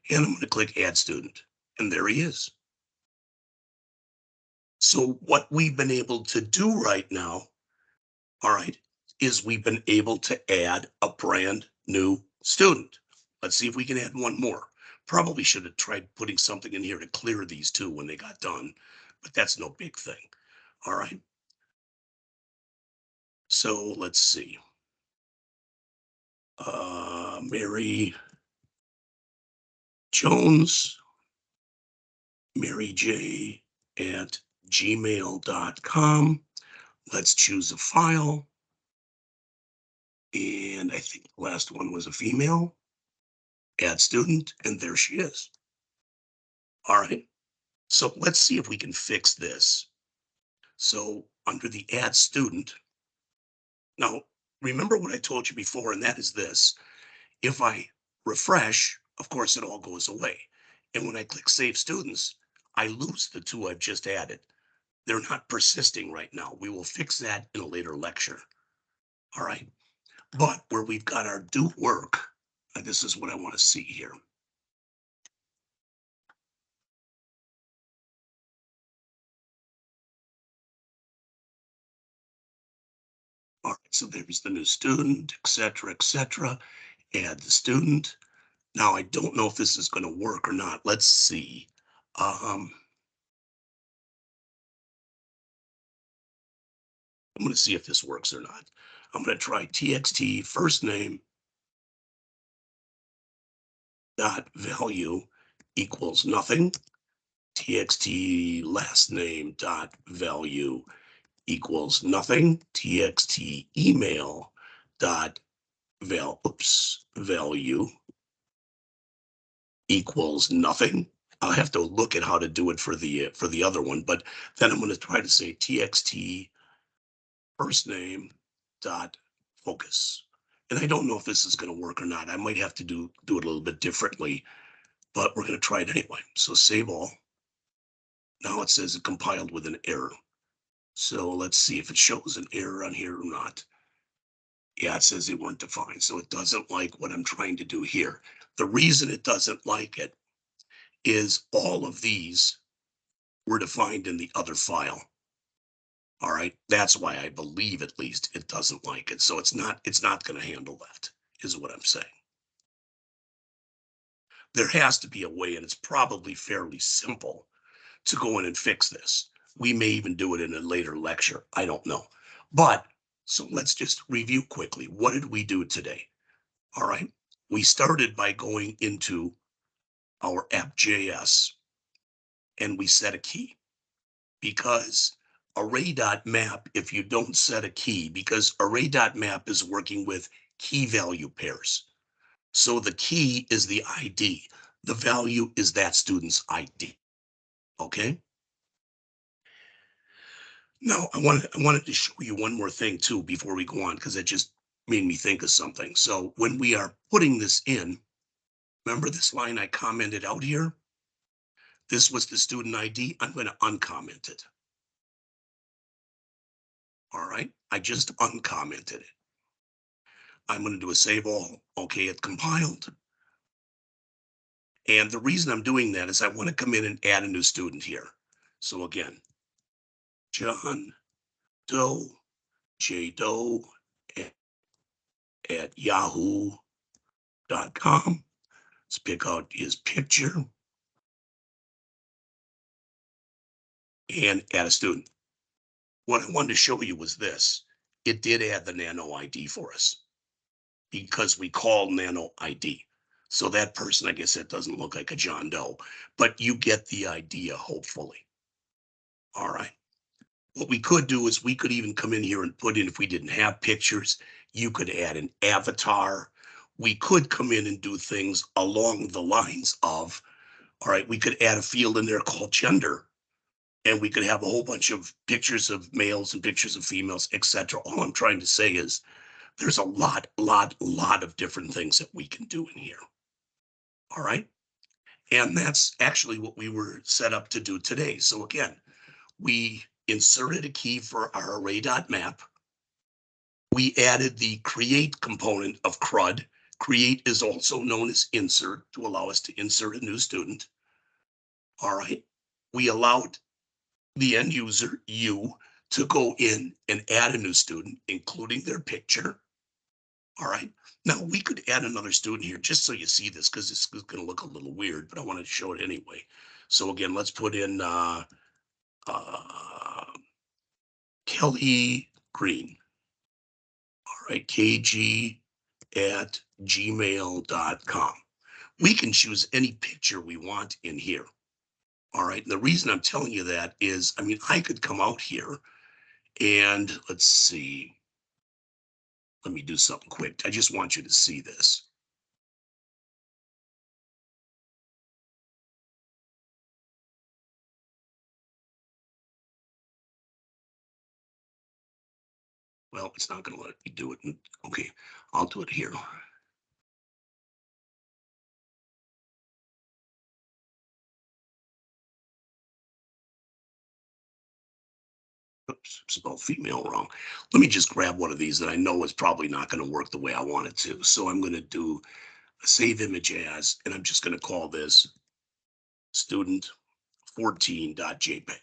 And I'm going to click add student. And there he is. So what we've been able to do right now, all right, is we've been able to add a brand new student. Let's see if we can add one more. Probably should have tried putting something in here to clear these two when they got done, but that's no big thing. All right. So let's see. Mary Jones, Mary J at gmail.com. Let's choose a file. And I think the last one was a female. Add student, and there she is. All right. So let's see if we can fix this. So under the add student, now remember what I told you before, and that is this. If I refresh, of course, it all goes away. And when I click save students, I lose the two I've just added. They're not persisting right now. We will fix that in a later lecture. All right. But where we've got our do work, this is what I want to see here. All right, so there's the new student, et cetera, et cetera. Add the student. Now, I don't know if this is going to work or not. Let's see. I'm going to see if this works or not. I'm going to try txt first name dot value equals nothing. Txt last name dot value equals nothing. Txt email dot value equals nothing. I'll have to look at how to do it for the other one, but then I'm going to try to say txt first name dot focus. And I don't know if this is going to work or not. I might have to do it a little bit differently, but we're going to try it anyway. So save all. Now it says it compiled with an error. So let's see if it shows an error on here or not. Yeah, it says they weren't defined. So it doesn't like what I'm trying to do here. The reason it doesn't like it is all of these were defined in the other file. All right. That's why I believe at least it doesn't like it. So it's not going to handle that, is what I'm saying. There has to be a way, and it's probably fairly simple to go in and fix this. We may even do it in a later lecture. I don't know. But so let's just review quickly. What did we do today? All right. We started by going into our app.js and we set a key, because array.map, if you don't set a key, because array.map is working with key value pairs. So the key is the ID. The value is that student's ID. Okay. Now I wanted to show you one more thing too before we go on, because it just made me think of something. So when we are putting this in, remember this line I commented out here? This was the student ID. I'm going to uncomment it. All right. I just uncommented it. I'm going to do a save all. Okay, it compiled. And the reason I'm doing that is I want to come in and add a new student here. So again, John Doe, J Doe at yahoo.com. Let's pick out his picture and add a student. What I wanted to show you was this. It did add the nano ID for us because we call nano ID. So that person, I guess that doesn't look like a John Doe, but you get the idea, hopefully. All right. What we could do is we could even come in here and put in, if we didn't have pictures, you could add an avatar. We could come in and do things along the lines of, all right, we could add a field in there called gender, and we could have a whole bunch of pictures of males and pictures of females, etc. All I'm trying to say is there's a lot of different things that we can do in here. All right. And that's actually what we were set up to do today. So again, we inserted a key for our array.map. We added the create component of CRUD. Create is also known as insert, to allow us to insert a new student. All right. We allowed the end user, you, to go in and add a new student, including their picture. All right. Now we could add another student here just so you see this, because this is going to look a little weird, but I wanted to show it anyway. So again, let's put in Kelly Green. All right, kg@gmail.com. We can choose any picture we want in here. All right. And the reason I'm telling you that is, I mean, I could come out here and let's see. Let me do something quick. I just want you to see this. Well, it's not going to let me do it. Okay, I'll do it here. Oops, spelled female wrong. Let me just grab one of these that I know is probably not going to work the way I want it to. So I'm going to do a save image as, and I'm just going to call this student14.jpg.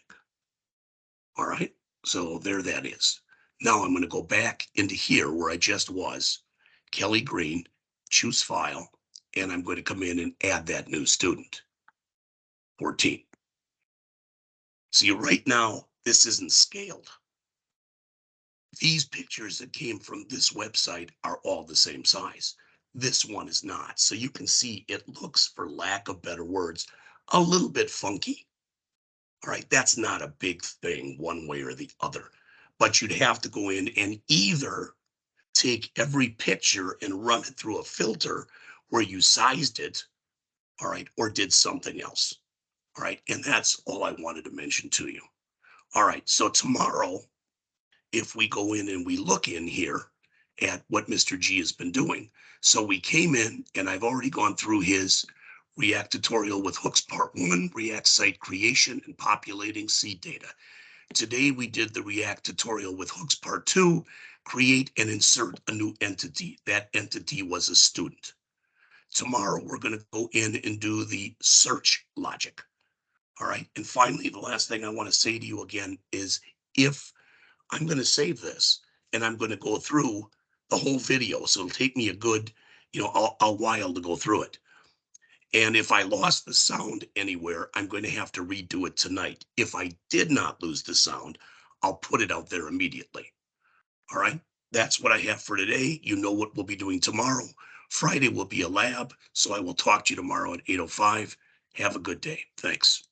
All right, so there that is. Now I'm going to go back into here where I just was, Kelly Green, choose file, and I'm going to come in and add that new student, 14. See, right now, this isn't scaled. These pictures that came from this website are all the same size. This one is not. So you can see it looks, for lack of better words, a little bit funky. All right, that's not a big thing one way or the other, but you'd have to go in and either take every picture and run it through a filter where you sized it, all right, or did something else. All right, and that's all I wanted to mention to you. All right, so tomorrow, if we go in and we look in here at what Mr. G has been doing. So we came in and I've already gone through his React tutorial with hooks part 1, React site creation and populating seed data. Today we did the React tutorial with hooks part 2, create and insert a new entity. That entity was a student. Tomorrow we're going to go in and do the search logic. All right. And finally, the last thing I want to say to you again is, if I'm going to save this and I'm going to go through the whole video, so it'll take me a good, a while to go through it. And if I lost the sound anywhere, I'm going to have to redo it tonight. If I did not lose the sound, I'll put it out there immediately. All right. That's what I have for today. You know what we'll be doing tomorrow. Friday will be a lab. So I will talk to you tomorrow at 8:05. Have a good day. Thanks.